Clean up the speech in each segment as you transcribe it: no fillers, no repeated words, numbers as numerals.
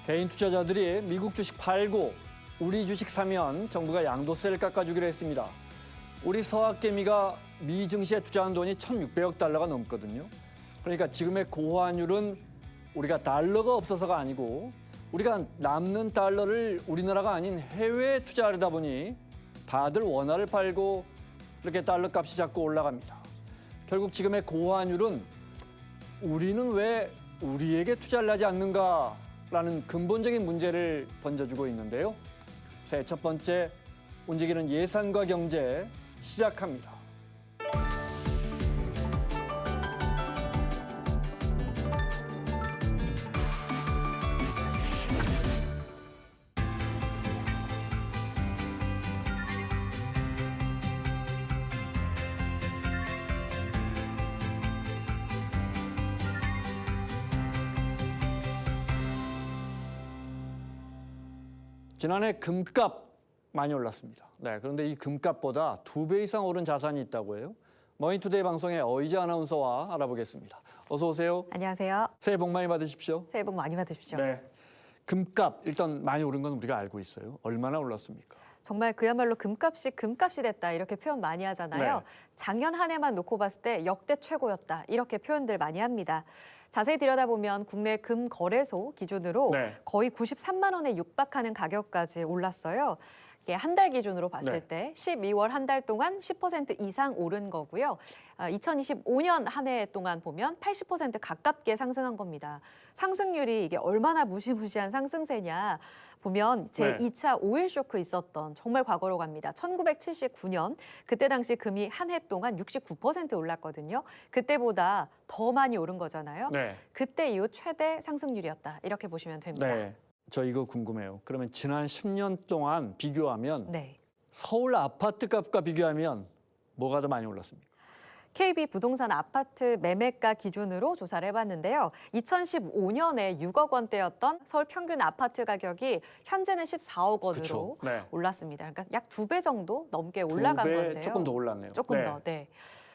개인 투자자들이 미국 주식 팔고 우리 주식 사면 정부가 양도세를 깎아주기로 했습니다. 우리 서학개미가 미 증시에 투자한 돈이 1,600억 달러가 넘거든요. 그러니까 지금의 고환율은 우리가 달러가 없어서가 아니고 우리가 남는 달러를 우리나라가 아닌 해외에 투자하려다 보니 다들 원화를 팔고 그렇게 달러 값이 자꾸 올라갑니다. 결국 지금의 고환율은 우리는 왜 우리에게 투자를 하지 않는가라는 근본적인 문제를 던져주고 있는데요. 새해 첫 번째 움직이는 예산과 경제 시작합니다. 지난해 금값 많이 올랐습니다. 네, 그런데 이 금값보다 2배 이상 오른 자산이 있다고 해요. 머니투데이 방송의 어이자 아나운서와 알아보겠습니다. 어서 오세요. 안녕하세요. 새해 복 많이 받으십시오. 새해 복 많이 받으십시오. 네, 금값 일단 많이 오른 건 우리가 알고 있어요. 얼마나 올랐습니까? 정말 그야말로 금값이 됐다 이렇게 표현 많이 하잖아요. 네. 작년 한 해만 놓고 봤을 때 역대 최고였다 이렇게 표현들 많이 합니다. 자세히 들여다보면 국내 금 거래소 기준으로 네. 거의 93만 원에 육박하는 가격까지 올랐어요. 이게 한 달 기준으로 봤을 네. 때 12월 한 달 동안 10% 이상 오른 거고요. 2025년 한 해 동안 보면 80% 가깝게 상승한 겁니다. 상승률이 이게 얼마나 무시무시한 상승세냐 보면 제2차 오일 쇼크 있었던 정말 과거로 갑니다. 1979년 그때 당시 금이 한 해 동안 69% 올랐거든요. 그때보다 더 많이 오른 거잖아요. 네. 그때 이후 최대 상승률이었다 이렇게 보시면 됩니다. 네. 저 이거 궁금해요. 그러면 지난 10년 동안 비교하면 네. 서울 아파트 값과 비교하면 뭐가 더 많이 올랐습니까? KB 부동산 아파트 매매가 기준으로 조사를 해봤는데요. 2015년에 6억 원대였던 서울 평균 아파트 가격이 현재는 14억 원으로 그쵸. 네. 올랐습니다. 그러니까 약 2배 정도 넘게 올라간 2배 건데요. 조금 더 올랐네요. 조금 네. 더, 네.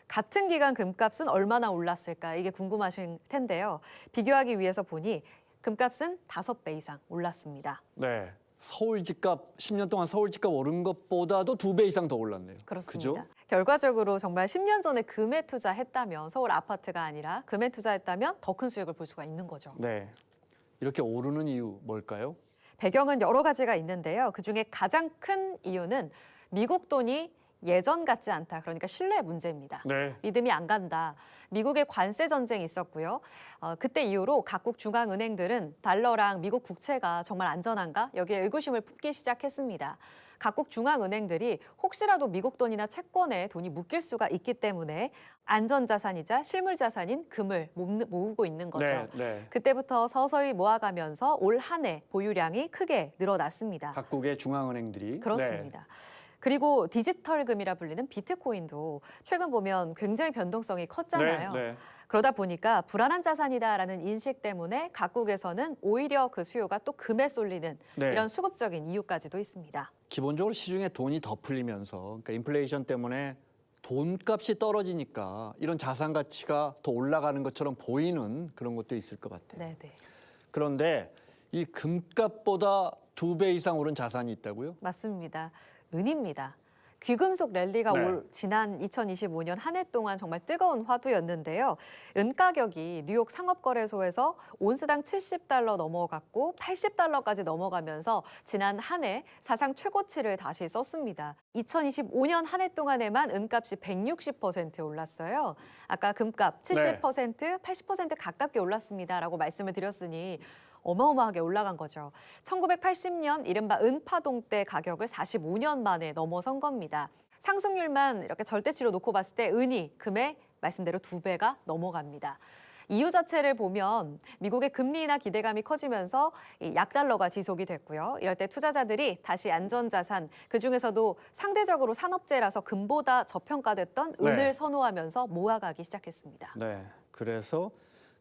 같은 기간 금값은 얼마나 올랐을까 이게 궁금하실 텐데요. 비교하기 위해서 보니 금값은 5배 이상 올랐습니다. 네. 서울 집값 10년 동안 서울 집값 오른 것보다도 2배 이상 더 올랐네요. 그렇습니다. 그죠? 결과적으로 정말 10년 전에 금에 투자했다면 서울 아파트가 아니라 금에 투자했다면 더 큰 수익을 볼 수가 있는 거죠. 네. 이렇게 오르는 이유 뭘까요? 배경은 여러 가지가 있는데요. 그중에 가장 큰 이유는 미국 돈이 예전 같지 않다. 그러니까 신뢰 문제입니다. 네. 믿음이 안 간다. 미국의 관세 전쟁이 있었고요. 그때 이후로 각국 중앙은행들은 달러랑 미국 국채가 정말 안전한가? 여기에 의구심을 품기 시작했습니다. 각국 중앙은행들이 혹시라도 미국 돈이나 채권에 돈이 묶일 수가 있기 때문에 안전자산이자 실물자산인 금을 모으고 있는 거죠. 네, 네. 그때부터 서서히 모아가면서 올 한 해 보유량이 크게 늘어났습니다. 각국의 중앙은행들이 그렇습니다. 그리고 디지털금이라 불리는 비트코인도 최근 보면 굉장히 변동성이 컸잖아요. 네, 네. 그러다 보니까 불안한 자산이다라는 인식 때문에 각국에서는 오히려 그 수요가 또 금에 쏠리는 네. 이런 수급적인 이유까지도 있습니다. 기본적으로 시중에 돈이 더 풀리면서 그러니까 인플레이션 때문에 돈값이 떨어지니까 이런 자산 가치가 더 올라가는 것처럼 보이는 그런 것도 있을 것 같아요. 네, 네. 그런데 이 금값보다 2배 이상 오른 자산이 있다고요? 맞습니다. 은입니다. 귀금속 랠리가 네. 지난 2025년 한 해 동안 정말 뜨거운 화두였는데요. 은 가격이 뉴욕 상업거래소에서 온스당 70달러 넘어갔고 80달러까지 넘어가면서 지난 한 해 사상 최고치를 다시 썼습니다. 2025년 한 해 동안에만 은값이 160% 올랐어요. 아까 금값 70%, 80% 가깝게 올랐습니다라고 말씀을 드렸으니 어마어마하게 올라간 거죠. 1980년 이른바 은파동 때 가격을 45년 만에 넘어선 겁니다. 상승률만 이렇게 절대치로 놓고 봤을 때 은이 금의 말씀대로 2배가 넘어갑니다. 이유 자체를 보면 미국의 금리나 기대감이 커지면서 이 약달러가 지속이 됐고요. 이럴 때 투자자들이 다시 안전자산, 그중에서도 상대적으로 산업재라서 금보다 저평가됐던 은을 네. 선호하면서 모아가기 시작했습니다. 네. 그래서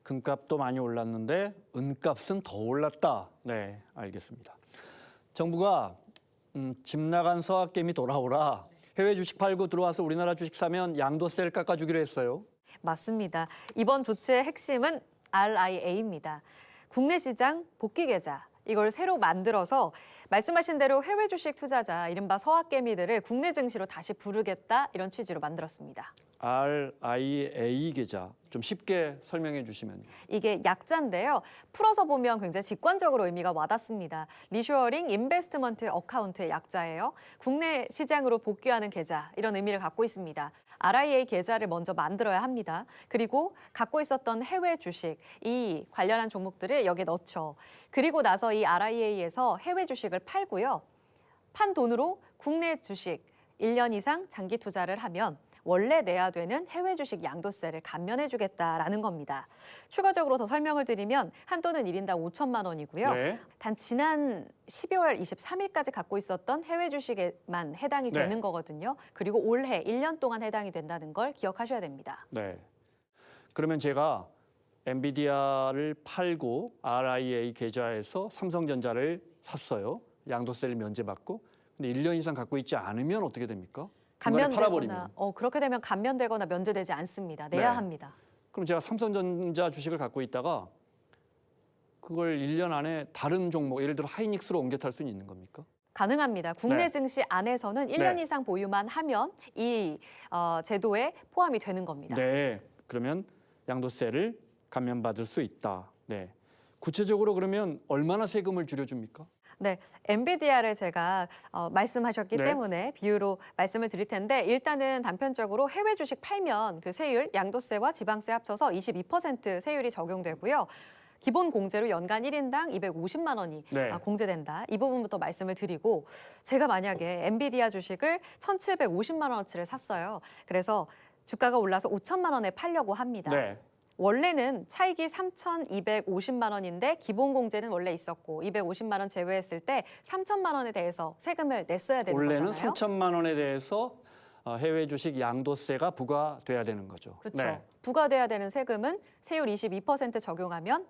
금값도 많이 올랐는데 은값은 더 올랐다. 네, 알겠습니다. 정부가 집 나간 서학개미 돌아오라. 해외 주식 팔고 들어와서 우리나라 주식 사면 양도세를 깎아주기로 했어요. 맞습니다. 이번 조치의 핵심은 RIA입니다. 국내 시장 복귀 계좌, 이걸 새로 만들어서 말씀하신 대로 해외 주식 투자자, 이른바 서학개미들을 국내 증시로 다시 부르겠다 이런 취지로 만들었습니다. RIA 계좌 좀 쉽게 설명해 주시면요. 이게 약자인데요. 풀어서 보면 굉장히 직관적으로 의미가 와닿습니다. 리쇼어링 인베스트먼트 어카운트의 약자예요. 국내 시장으로 복귀하는 계좌 이런 의미를 갖고 있습니다. RIA 계좌를 먼저 만들어야 합니다. 그리고 갖고 있었던 해외 주식, 이 관련한 종목들을 여기에 넣죠. 그리고 나서 이 RIA에서 해외 주식을 팔고요. 판 돈으로 국내 주식 1년 이상 장기 투자를 하면 원래 내야 되는 해외 주식 양도세를 감면해 주겠다라는 겁니다. 추가적으로 더 설명을 드리면 한도는 1인당 5천만 원이고요. 네. 단 지난 12월 23일까지 갖고 있었던 해외 주식에만 해당이 네. 되는 거거든요. 그리고 올해 1년 동안 해당이 된다는 걸 기억하셔야 됩니다. 네. 그러면 제가 엔비디아를 팔고 RIA 계좌에서 삼성전자를 샀어요. 양도세를 면제받고. 근데 1년 이상 갖고 있지 않으면 어떻게 됩니까? 중간에 팔아버리면. 그렇게 되면 감면되거나 면제되지 않습니다. 내야 네. 합니다. 그럼 제가 삼성전자 주식을 갖고 있다가 그걸 1년 안에 다른 종목, 예를 들어 하이닉스로 옮겨 탈 수는 있는 겁니까? 가능합니다. 국내 네. 증시 안에서는 1년 네. 이상 보유만 하면 이 제도에 포함이 되는 겁니다. 네. 그러면 양도세를 감면받을 수 있다. 네. 구체적으로 그러면 얼마나 세금을 줄여줍니까? 네, 엔비디아를 제가 말씀하셨기 네. 때문에 비유로 말씀을 드릴 텐데 일단은 단편적으로 해외 주식 팔면 그 세율, 양도세와 지방세 합쳐서 22% 세율이 적용되고요. 기본 공제로 연간 1인당 250만 원이 네. 공제된다. 이 부분부터 말씀을 드리고 제가 만약에 엔비디아 주식을 1,750만 원어치를 샀어요. 그래서 주가가 올라서 5천만 원에 팔려고 합니다. 네. 원래는 차익이 3,250만 원인데 기본 공제는 원래 있었고 250만 원 제외했을 때 3천만 원에 대해서 세금을 냈어야 되는 원래는 거잖아요. 3천만 원에 대해서 해외 주식 양도세가 부과돼야 되는 거죠. 그렇죠. 네. 부과돼야 되는 세금은 세율 22% 적용하면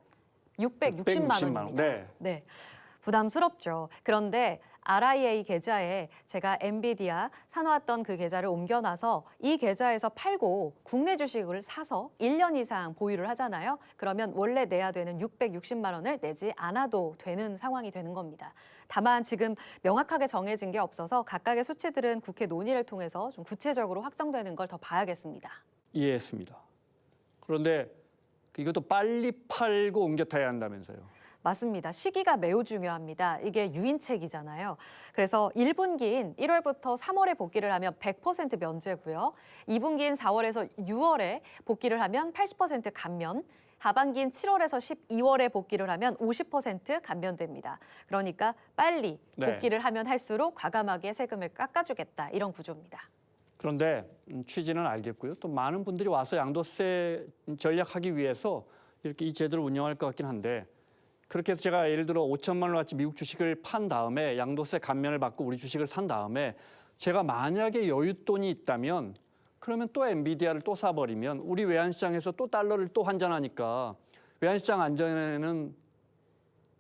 660만 원입니다. 네. 네. 부담스럽죠. 그런데 RIA 계좌에 제가 엔비디아 사놓았던 그 계좌를 옮겨놔서 이 계좌에서 팔고 국내 주식을 사서 1년 이상 보유를 하잖아요. 그러면 원래 내야 되는 660만 원을 내지 않아도 되는 상황이 되는 겁니다. 다만 지금 명확하게 정해진 게 없어서 각각의 수치들은 국회 논의를 통해서 좀 구체적으로 확정되는 걸 더 봐야겠습니다. 이해했습니다. 그런데 이것도 빨리 팔고 옮겨 타야 한다면서요. 맞습니다. 시기가 매우 중요합니다. 이게 유인책이잖아요. 그래서 1분기인 1월부터 3월에 복귀를 하면 100% 면제고요. 2분기인 4월에서 6월에 복귀를 하면 80% 감면, 하반기인 7월에서 12월에 복귀를 하면 50% 감면됩니다. 그러니까 빨리 네. 복귀를 하면 할수록 과감하게 세금을 깎아주겠다 이런 구조입니다. 그런데 취지는 알겠고요. 또 많은 분들이 와서 양도세 전략하기 위해서 이렇게 이 제도를 운영할 것 같긴 한데 그렇게 해서 제가 예를 들어 5천만 원어치 미국 주식을 판 다음에 양도세 감면을 받고 우리 주식을 산 다음에 제가 만약에 여윳돈이 있다면 그러면 또 엔비디아를 또 사버리면 우리 외환시장에서 또 달러를 또 환전하니까 외환시장 안전에는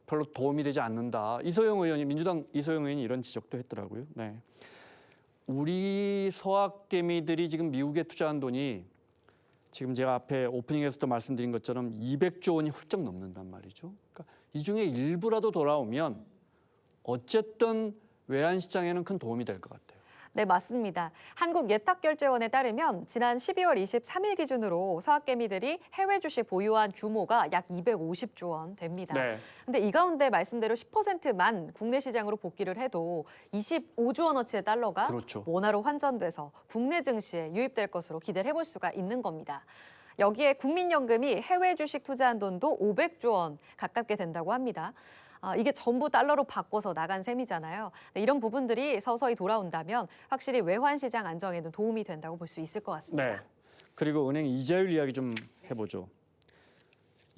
별로 도움이 되지 않는다. 이소영 의원이 민주당 이소영 의원이 이런 지적도 했더라고요. 네. 우리 서학개미들이 지금 미국에 투자한 돈이 지금 제가 앞에 오프닝에서도 말씀드린 것처럼 200조 원이 훌쩍 넘는단 말이죠. 그러니까 이 중에 일부라도 돌아오면 어쨌든 외환시장에는 큰 도움이 될 것 같아요. 네, 맞습니다. 한국예탁결제원에 따르면 지난 12월 23일 기준으로 서학개미들이 해외 주식 보유한 규모가 약 250조 원 됩니다. 네. 근데 이 가운데 말씀대로 10%만 국내 시장으로 복귀를 해도 25조 원어치의 달러가 그렇죠. 원화로 환전돼서 국내 증시에 유입될 것으로 기대를 해볼 수가 있는 겁니다. 여기에 국민연금이 해외 주식 투자한 돈도 500조 원 가깝게 된다고 합니다. 이게 전부 달러로 바꿔서 나간 셈이잖아요. 이런 부분들이 서서히 돌아온다면 확실히 외환시장 안정에는 도움이 된다고 볼 수 있을 것 같습니다. 네. 그리고 은행 이자율 이야기 좀 해보죠.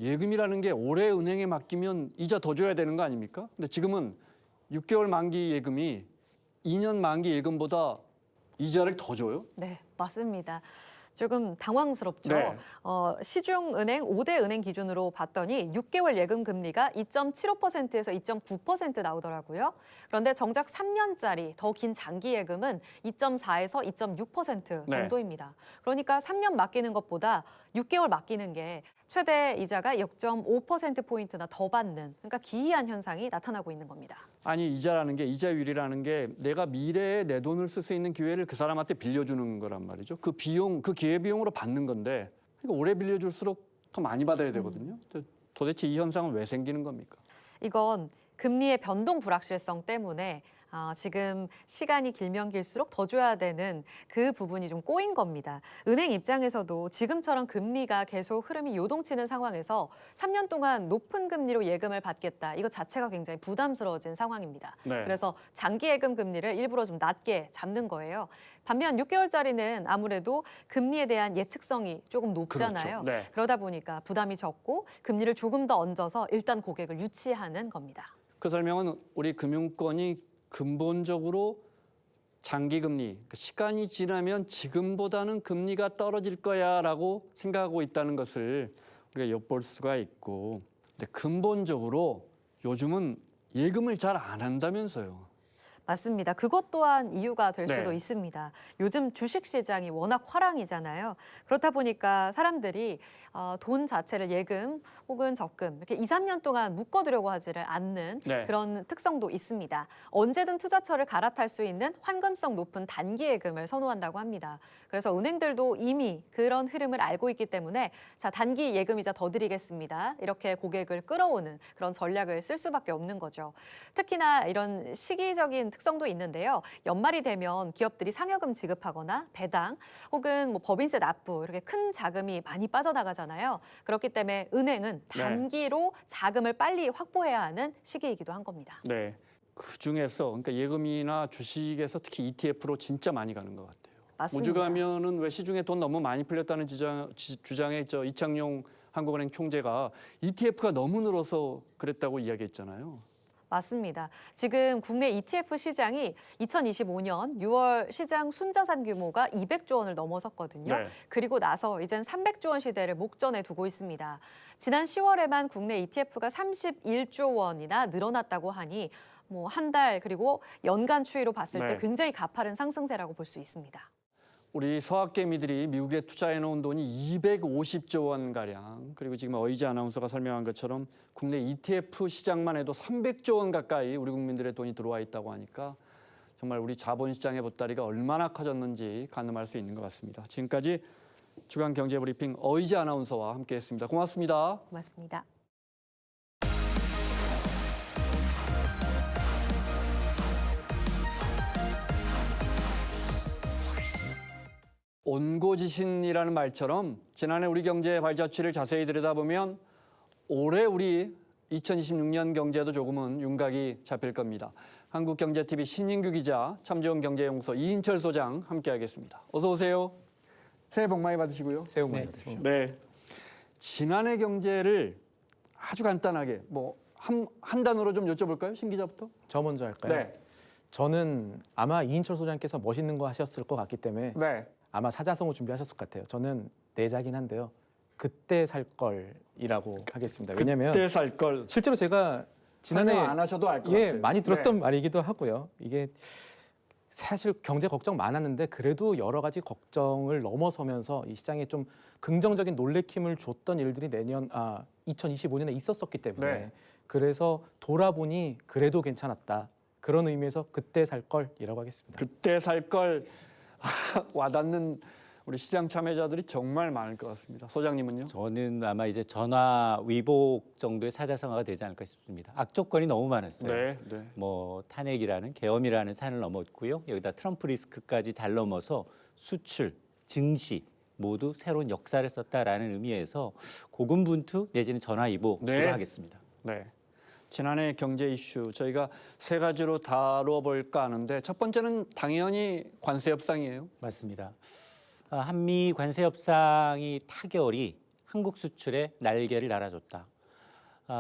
예금이라는 게 올해 은행에 맡기면 이자 더 줘야 되는 거 아닙니까? 근데 지금은 6개월 만기 예금이 2년 만기 예금보다 이자를 더 줘요? 네, 맞습니다. 조금 당황스럽죠. 네. 시중은행 5대 은행 기준으로 봤더니 6개월 예금 금리가 2.75%에서 2.9% 나오더라고요. 그런데 정작 3년짜리 더 긴 장기 예금은 2.4에서 2.6% 정도입니다. 그러니까 3년 맡기는 것보다 6개월 맡기는 게 최대 이자가 0.5%포인트나 더 받는, 그러니까 기이한 현상이 나타나고 있는 겁니다. 아니 이자라는 게 이자율이라는 게 내가 미래에 내 돈을 쓸 수 있는 기회를 그 사람한테 빌려주는 거란 말이죠. 그 비용, 그 기회 비용으로 받는 건데 그러니까 오래 빌려줄수록 더 많이 받아야 되거든요. 도대체 이 현상은 왜 생기는 겁니까? 이건 금리의 변동 불확실성 때문에 지금 시간이 길면 길수록 더 줘야 되는 그 부분이 좀 꼬인 겁니다. 은행 입장에서도 지금처럼 금리가 계속 흐름이 요동치는 상황에서 3년 동안 높은 금리로 예금을 받겠다. 이거 자체가 굉장히 부담스러워진 상황입니다. 네. 그래서 장기 예금 금리를 일부러 좀 낮게 잡는 거예요. 반면 6개월짜리는 아무래도 금리에 대한 예측성이 조금 높잖아요. 그렇죠. 네. 그러다 보니까 부담이 적고 금리를 조금 더 얹어서 일단 고객을 유치하는 겁니다. 그 설명은 우리 금융권이 근본적으로 장기 금리, 시간이 지나면 지금보다는 금리가 떨어질 거야라고 생각하고 있다는 것을 우리가 엿볼 수가 있고, 근데 근본적으로 요즘은 예금을 잘 안 한다면서요. 맞습니다. 그것 또한 이유가 될 수도 네. 있습니다. 요즘 주식 시장이 워낙 화랑이잖아요. 그렇다 보니까 사람들이 돈 자체를 예금 혹은 적금 이렇게 2, 3년 동안 묶어두려고 하지를 않는 네. 그런 특성도 있습니다. 언제든 투자처를 갈아탈 수 있는 환금성 높은 단기 예금을 선호한다고 합니다. 그래서 은행들도 이미 그런 흐름을 알고 있기 때문에 자, 단기 예금이자 더 드리겠습니다. 이렇게 고객을 끌어오는 그런 전략을 쓸 수밖에 없는 거죠. 특히나 이런 시기적인 특성도 있는데요. 연말이 되면 기업들이 상여금 지급하거나 배당 혹은 뭐 법인세 납부 이렇게 큰 자금이 많이 빠져나가잖아요. 그렇기 때문에 은행은 단기로 자금을 빨리 확보해야 하는 시기이기도 한 겁니다. 네. 그 중에서 그러니까 예금이나 주식에서 특히 ETF로 진짜 많이 가는 것 같아요. 맞습니다. 오죽하면은 왜 시중에 돈 너무 많이 풀렸다는 주장에 이창용 한국은행 총재가 ETF가 너무 늘어서 그랬다고 이야기했잖아요. 맞습니다. 지금 국내 ETF 시장이 2025년 6월 시장 순자산 규모가 200조 원을 넘어섰거든요. 네. 그리고 나서 이젠 300조 원 시대를 목전에 두고 있습니다. 지난 10월에만 국내 ETF가 31조 원이나 늘어났다고 하니 뭐 한 달 그리고 연간 추이로 봤을 때 네. 굉장히 가파른 상승세라고 볼 수 있습니다. 우리 서학개미들이 미국에 투자해 놓은 돈이 250조 원 가량, 그리고 지금 어이지 아나운서가 설명한 것처럼 국내 ETF 시장만 해도 300조 원 가까이 우리 국민들의 돈이 들어와 있다고 하니까 정말 우리 자본시장의 보따리가 얼마나 커졌는지 가늠할 수 있는 것 같습니다. 지금까지 주간 경제브리핑 어이지 아나운서와 함께했습니다. 고맙습니다. 고맙습니다. 온고지신이라는 말처럼 지난해 우리 경제의 발자취를 자세히 들여다보면 올해 우리 2026년 경제도 조금은 윤곽이 잡힐 겁니다. 한국경제TV 신인규 기자, 참좋은 경제연구소 이인철 소장 함께하겠습니다. 어서 오세요. 새해 복 많이 받으시고요. 새해 복 많이 받으십시오. 네. 지난해 경제를 아주 간단하게 한 단어로 좀 여쭤볼까요? 신 기자부터. 저 먼저 할까요? 네. 저는 아마 이인철 소장께서 멋있는 거 하셨을 것 같기 때문에 네. 아마 사자성어 준비하셨을 것 같아요. 저는 내자긴 한데요. 그때 살 걸이라고 하겠습니다. 왜냐하면 그때 살 걸. 실제로 제가 지난해 설명 안 하셔도 알 것 같아요. 많이 들었던 네. 말이기도 하고요. 이게 사실 경제 걱정 많았는데 그래도 여러 가지 걱정을 넘어서면서 이 시장에 좀 긍정적인 놀래킴을 줬던 일들이 2025년에 있었었기 때문에 네. 그래서 돌아보니 그래도 괜찮았다. 그런 의미에서 그때 살 걸이라고 하겠습니다. 그때 살 걸 와닿는 우리 시장 참여자들이 정말 많을 것 같습니다. 소장님은요? 저는 아마 이제 전화 위복 정도의 사자성어가 되지 않을까 싶습니다. 악조건이 너무 많았어요. 네. 뭐 탄핵이라는 계엄이라는 산을 넘었고요. 여기다 트럼프 리스크까지 잘 넘어서 수출, 증시 모두 새로운 역사를 썼다라는 의미에서 고군분투 내지는 전화 위복으로 네. 하겠습니다. 네. 지난해 경제 이슈 저희가 세 가지로 다뤄볼까 하는데 첫 번째는 당연히 관세 협상이에요. 맞습니다. 한미 관세 협상이 타결이 한국 수출에 날개를 달아줬다.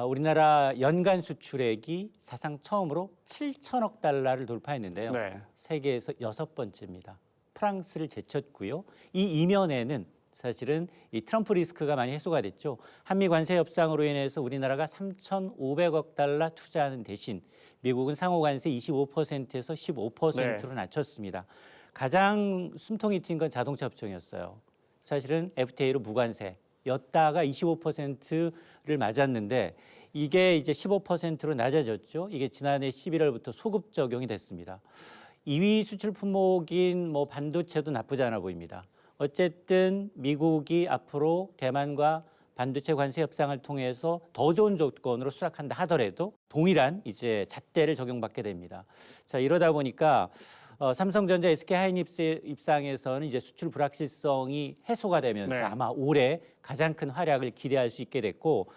우리나라 연간 수출액이 사상 처음으로 7천억 달러를 돌파했는데요. 네. 세계에서 6번째입니다. 프랑스를 제쳤고요. 이 이면에는 사실은 이 트럼프 리스크가 많이 해소가 됐죠. 한미 관세 협상으로 인해서 우리나라가 3,500억 달러 투자하는 대신 미국은 상호 관세 25%에서 15%로 낮췄습니다. 가장 숨통이 튄 건 자동차 업종이었어요. 사실은 FTA로 무관세 였다가 25%를 맞았는데 이게 이제 15%로 낮아졌죠. 이게 지난해 11월부터 소급 적용이 됐습니다. 2위 수출 품목인 뭐 반도체도 나쁘지 않아 보입니다. 어쨌든 미국이 앞으로 대만과 반도체 관세 협상을 통해서 더 좋은 조건으로 수락한다 하더라도 동일한 이제 잣대를 적용받게 됩니다. 자, 이러다 보니까 삼성전자, SK하이닉스 입장에서는 이제 수출 불확실성이 해소가 되면서 네. 아마 올해 가장 큰 활약을 기대할 수 있게 됐고,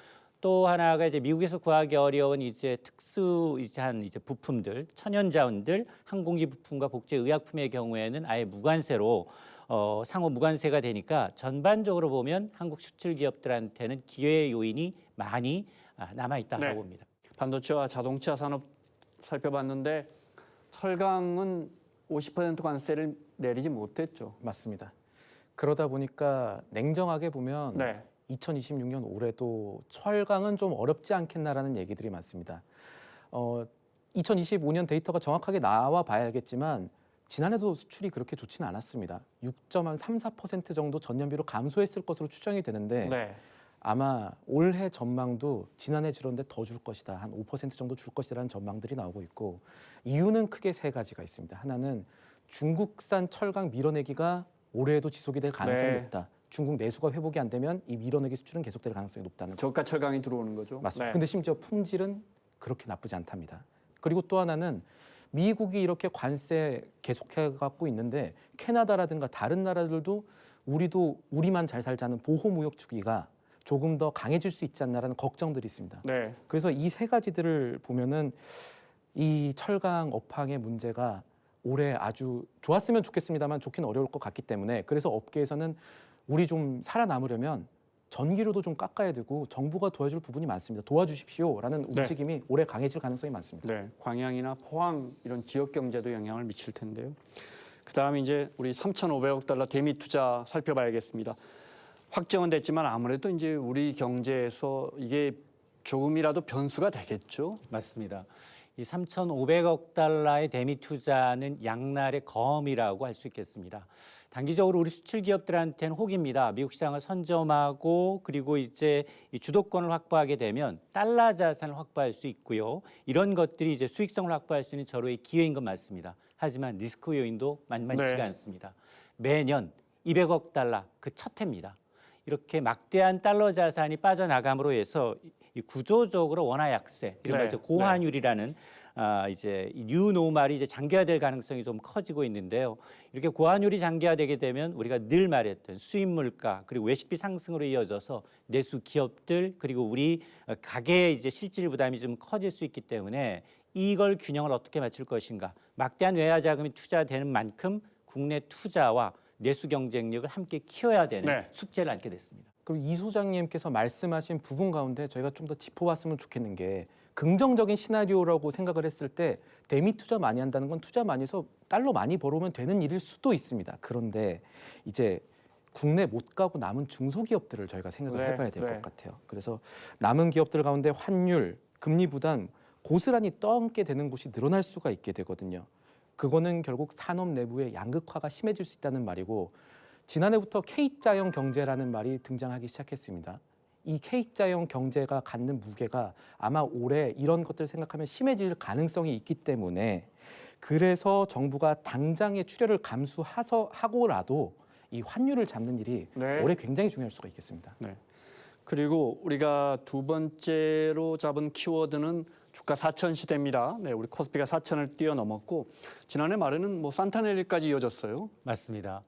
또 하나가 이제 미국에서 구하기 어려운 이제 특수한 이제 부품들, 천연자원들, 항공기 부품과 복제 의약품의 경우에는 아예 무관세로 상호 무관세가 되니까 전반적으로 보면 한국 수출 기업들한테는 기회 요인이 많이 남아 있다고 네. 봅니다. 반도체와 자동차 산업 살펴봤는데 철강은 50% 관세를 내리지 못했죠. 맞습니다. 그러다 보니까 냉정하게 보면 네. 2026년 올해도 철강은 좀 어렵지 않겠나라는 얘기들이 많습니다. 2025년 데이터가 정확하게 나와 봐야겠지만 지난해도 수출이 그렇게 좋지는 않았습니다. 6.34% 정도 전년비로 감소했을 것으로 추정이 되는데 네. 아마 올해 전망도 지난해 줄었는데 더 줄 것이다. 한 5% 정도 줄 것이라는 전망들이 나오고 있고, 이유는 크게 세 가지가 있습니다. 하나는 중국산 철강 밀어내기가 올해에도 지속이 될 가능성이 네. 높다. 중국 내수가 회복이 안 되면 이 밀어내기 수출은 계속될 가능성이 높다는 거. 저가 철강이 들어오는 거죠. 맞습니다. 네. 근데 심지어 품질은 그렇게 나쁘지 않답니다. 그리고 또 하나는 미국이 이렇게 관세 계속해 갖고 있는데 캐나다라든가 다른 나라들도 우리만 잘 살자는 보호 무역 주기가 조금 더 강해질 수 있지 않나라는 걱정들이 있습니다. 네. 그래서 이 세 가지들을 보면은 이 철강 업황의 문제가 올해 아주 좋았으면 좋겠습니다만 좋긴 어려울 것 같기 때문에, 그래서 업계에서는 우리 좀 살아남으려면 전기료도 좀 깎아야 되고 정부가 도와줄 부분이 많습니다. 도와주십시오라는 네. 움직임이 올해 강해질 가능성이 많습니다. 네. 광양이나 포항 이런 지역 경제도 영향을 미칠 텐데요. 그다음에 이제 우리 3,500억 달러 대미 투자 살펴봐야겠습니다. 확정은 됐지만 아무래도 이제 우리 경제에서 이게 조금이라도 변수가 되겠죠. 맞습니다. 이 3,500억 달러의 대미 투자는 양날의 검이라고 할 수 있겠습니다. 단기적으로 우리 수출 기업들한테는 혹입니다. 미국 시장을 선점하고 그리고 이제 이 주도권을 확보하게 되면 달러 자산을 확보할 수 있고요. 이런 것들이 이제 수익성을 확보할 수 있는 절호의 기회인 건 맞습니다. 하지만 리스크 요인도 만만치가 네. 않습니다. 매년 200억 달러 그 첫 해입니다. 이렇게 막대한 달러 자산이 빠져나감으로 해서 이 구조적으로 원화 약세, 이른바 네. 이제 고환율이라는 이제 뉴노멀이 이제 장기화될 가능성이 좀 커지고 있는데요. 이렇게 고환율이 장기화되게 되면 우리가 늘 말했던 수입 물가 그리고 외식비 상승으로 이어져서 내수 기업들 그리고 우리 가계의 이제 실질 부담이 좀 커질 수 있기 때문에 이걸 균형을 어떻게 맞출 것인가. 막대한 외화 자금이 투자되는 만큼 국내 투자와 내수 경쟁력을 함께 키워야 되는 네. 숙제를 안게 됐습니다. 그리고 이 소장님께서 말씀하신 부분 가운데 저희가 좀 더 짚어봤으면 좋겠는 게, 긍정적인 시나리오라고 생각을 했을 때 대미 투자 많이 한다는 건 투자 많이 해서 달러 많이 벌어오면 되는 일일 수도 있습니다. 그런데 이제 국내 못 가고 남은 중소기업들을 저희가 생각을 네, 해봐야 될 것 네. 같아요. 그래서 남은 기업들 가운데 환율, 금리 부담 고스란히 떠안게 되는 곳이 늘어날 수가 있게 되거든요. 그거는 결국 산업 내부의 양극화가 심해질 수 있다는 말이고, 지난해부터 K자형 경제라는 말이 등장하기 시작했습니다. 이 K자형 경제가 갖는 무게가 아마 올해 이런 것들을 생각하면 심해질 가능성이 있기 때문에, 그래서 정부가 당장의 출혈을 감수하고라도 이 환율을 잡는 일이 네. 올해 굉장히 중요할 수가 있겠습니다. 네. 그리고 우리가 두 번째로 잡은 키워드는 주가 4천 시대입니다. 네, 우리 코스피가 4천을 뛰어넘었고 지난해 말에는 뭐 산타넬리까지 이어졌어요. 맞습니다.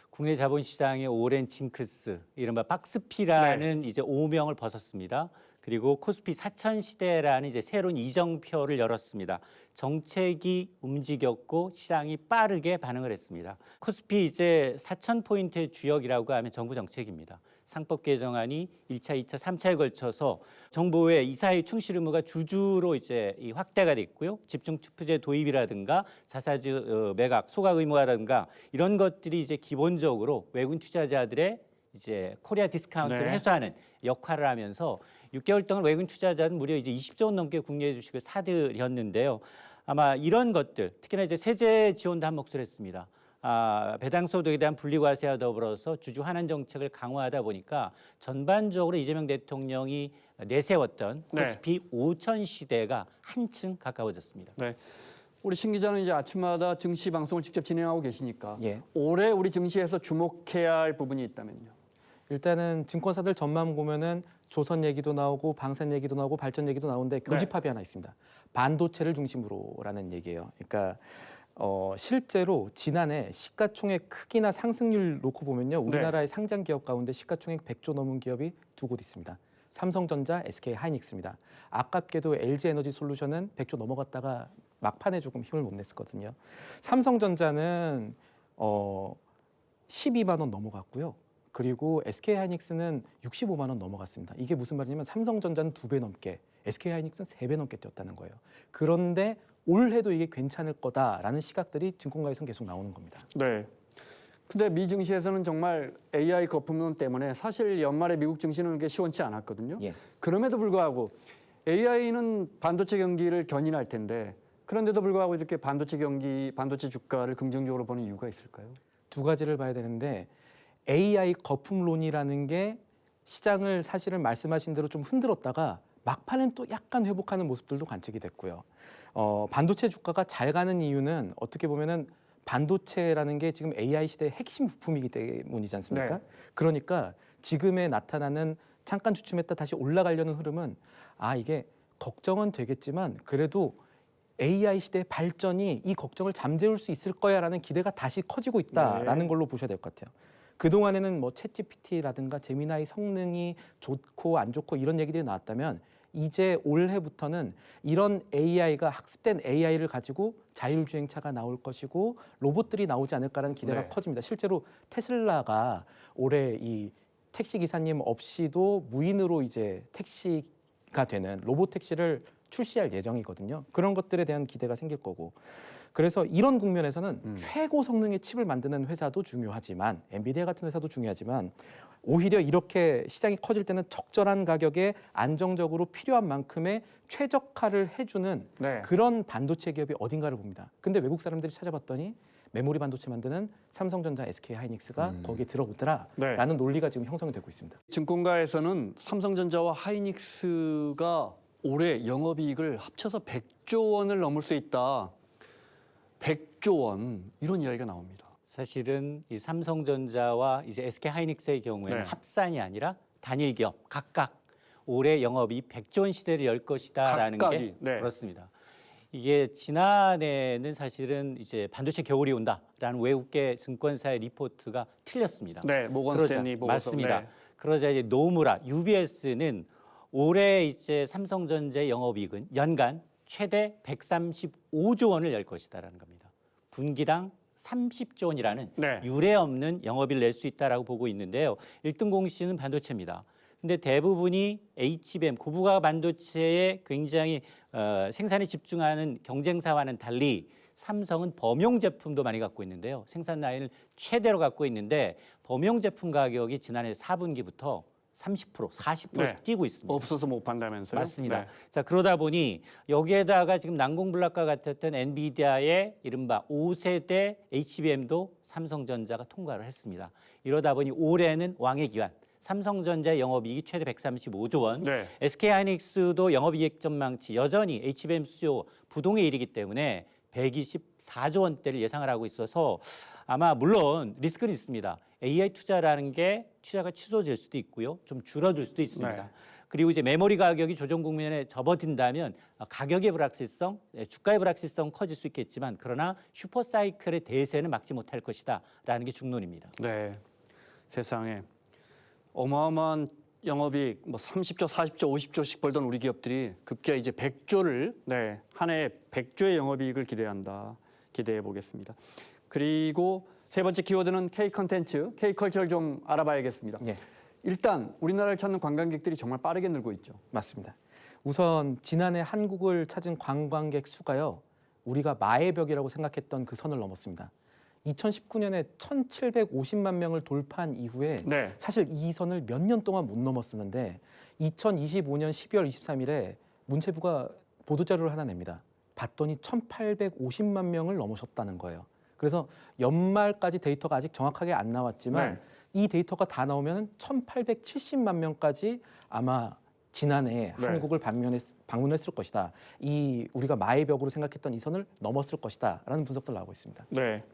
국내 자본시장의 오랜 징크스, 이른바 박스피라는 이제 오명을 벗었습니다. 그리고 코스피 4천 시대라는 이제 새로운 이정표를 열었습니다. 정책이 움직였고 시장이 빠르게 반응을 했습니다. 코스피 이제 4천 포인트의 주역이라고 하면 정부 정책입니다. 상법 개정안이 1차, 2차, 3차에 걸쳐서 정부의 이사회 충실 의무가 주주로 이제 확대가 됐고요. 집중 투표제 도입이라든가 자사주 매각, 소각 의무화라든가 이런 것들이 이제 기본적으로 외국인 투자자들의 이제 코리아 디스카운트를 네. 해소하는 역할을 하면서 6개월 동안 외국인 투자자는 무려 이제 20조 원 넘게 국내 주식을 사들였는데요. 아마 이런 것들, 특히나 이제 세제 지원도 한 몫을 했습니다. 배당 소득에 대한 분리과세와 더불어서 주주 환원 정책을 강화하다 보니까 전반적으로 이재명 대통령이 내세웠던 네. 코스피 5천 시대가 한층 가까워졌습니다. 네. 우리 신 기자는 이제 아침마다 증시 방송을 직접 진행하고 계시니까 예. 올해 우리 증시에서 주목해야 할 부분이 있다면요. 일단은 증권사들 전망 보면은 조선 얘기도 나오고 방산 얘기도 나오고 발전 얘기도 나오는데 교집합이 하나 있습니다. 반도체를 중심으로라는 얘기예요. 그러니까 실제로 지난해 시가총액 크기나 상승률 놓고 보면요. 우리나라의 상장 기업 가운데 시가총액 100조 넘은 기업이 두 곳 있습니다. 삼성전자, SK 하이닉스입니다. 아깝게도 LG에너지솔루션은 100조 넘어갔다가 막판에 조금 힘을 못 냈었거든요. 삼성전자는 12만 원 넘어갔고요. 그리고 SK 하이닉스는 65만 원 넘어갔습니다. 이게 무슨 말이냐면 삼성전자는 2배 넘게, SK 하이닉스는 3배 넘게 뛰었다는 거예요. 그런데 올해도 이게 괜찮을 거다라는 시각들이 증권가에서는 계속 나오는 겁니다. 네. 근데 미 증시에서는 정말 AI 거품론 때문에 사실 연말에 미국 증시는 그게 시원치 않았거든요. 예. 그럼에도 불구하고 AI는 반도체 경기를 견인할 텐데 그런데도 불구하고 이렇게 반도체 주가를 긍정적으로 보는 이유가 있을까요? 두 가지를 봐야 되는데 AI 거품론이라는 게 시장을 사실은 말씀하신 대로 좀 흔들었다가 막판엔 또 약간 회복하는 모습들도 관측이 됐고요. 반도체 주가가 잘 가는 이유는 어떻게 보면은 반도체라는 게 지금 AI 시대의 핵심 부품이기 때문이지 않습니까? 네. 그러니까 지금에 나타나는 잠깐 주춤했다 다시 올라가려는 흐름은 이게 걱정은 되겠지만 그래도 AI 시대의 발전이 이 걱정을 잠재울 수 있을 거야라는 기대가 다시 커지고 있다라는 걸로 보셔야 될 것 같아요. 그동안에는 뭐 챗GPT라든가 제미나이 성능이 좋고 안 좋고 이런 얘기들이 나왔다면 이제 올해부터는 이런 AI가 학습된 AI를 가지고 자율주행차가 나올 것이고 로봇들이 나오지 않을까라는 기대가 네. 커집니다. 실제로 테슬라가 올해 이 택시 기사님 없이도 무인으로 이제 택시가 되는 로봇 택시를 출시할 예정이거든요. 그런 것들에 대한 기대가 생길 거고. 그래서 이런 국면에서는 최고 성능의 칩을 만드는 회사도 중요하지만 엔비디아 같은 회사도 중요하지만 오히려 이렇게 시장이 커질 때는 적절한 가격에 안정적으로 필요한 만큼의 최적화를 해주는 네. 그런 반도체 기업이 어딘가를 봅니다. 근데 외국 사람들이 찾아봤더니 메모리 반도체 만드는 삼성전자, SK 하이닉스가 거기에 들어오더라라는 논리가 지금 형성이 되고 있습니다. 증권가에서는 삼성전자와 하이닉스가 올해 영업이익을 합쳐서 100조 원을 넘을 수 있다. 100조 원 이런 이야기가 나옵니다. 사실은 이 삼성전자와 이제 SK 하이닉스의 경우에는 네. 합산이 아니라 단일 기업 각각 올해 영업이 100조 원 시대를 열 것이다라는 게 각각이, 네. 그렇습니다. 이게 지난해는 사실은 이제 반도체 겨울이 온다라는 외국계 증권사의 리포트가 틀렸습니다. 네, 모건 스탠리 보고서. 맞습니다. 네. 그러자 이제 노무라 UBS는 올해 이제 삼성전자의 영업이익은 연간 최대 135조 원을 열 것이다라는 겁니다. 분기당 30조 원이라는 네. 유례 없는 영업이익을 낼 수 있다라고 보고 있는데요. 1등 공시는 반도체입니다. 근데 대부분이 HBM 고부가 반도체에 굉장히 생산에 집중하는 경쟁사와는 달리 삼성은 범용 제품도 많이 갖고 있는데요. 생산 라인을 최대로 갖고 있는데 범용 제품 가격이 지난해 4분기부터 30%, 40%씩 네. 뛰고 있습니다. 없어서 못 판다면서요? 맞습니다. 네. 자, 그러다 보니 여기에다가 지금 난공불락과 같았던 엔비디아의 이른바 5세대 HBM도 삼성전자가 통과를 했습니다. 이러다 보니 올해는 왕의 기환. 삼성전자의 영업이익이 최대 135조 원, 네. SK하이닉스도 영업이익 전망치 여전히 HBM 수요 부동의 일이기 때문에 124조 원대를 예상을 하고 있어서 아마 물론 리스크는 있습니다. AI 투자라는 게 투자가 취소될 수도 있고요. 좀 줄어들 수도 있습니다. 네. 그리고 이제 메모리 가격이 조정 국면에 접어든다면 가격의 불확실성, 주가의 불확실성 커질 수 있겠지만 그러나 슈퍼사이클의 대세는 막지 못할 것이다라는 게 중론입니다. 네. 세상에 어마어마한 영업이익 뭐 30조, 40조, 50조씩 벌던 우리 기업들이 급기야 이제 100조를 한 해에 100조의 영업이익을 기대해 보겠습니다. 그리고 세 번째 키워드는 K 컨텐츠, K 컬처를 좀 알아봐야겠습니다. 예. 일단 우리나라를 찾는 관광객들이 정말 빠르게 늘고 있죠. 맞습니다. 우선 지난해 한국을 찾은 관광객 수가요. 우리가 마의 벽이라고 생각했던 그 선을 넘었습니다. 2019년에 1,750만 명을 돌파한 이후에 네. 사실 이 선을 몇 년 동안 못 넘었었는데 2025년 12월 23일에 문체부가 보도자료를 하나 냅니다. 봤더니 1,850만 명을 넘으셨다는 거예요. 그래서 연말까지 데이터가 아직 정확하게 안 나왔지만 이 데이터가 다 나오면 1,870만 명까지 아마 지난해 한국을 방문했을 것이다. 이 우리가 마의 벽으로 생각했던 이 선을 넘었을 것이다라는 분석들 나오고 있습니다. 네.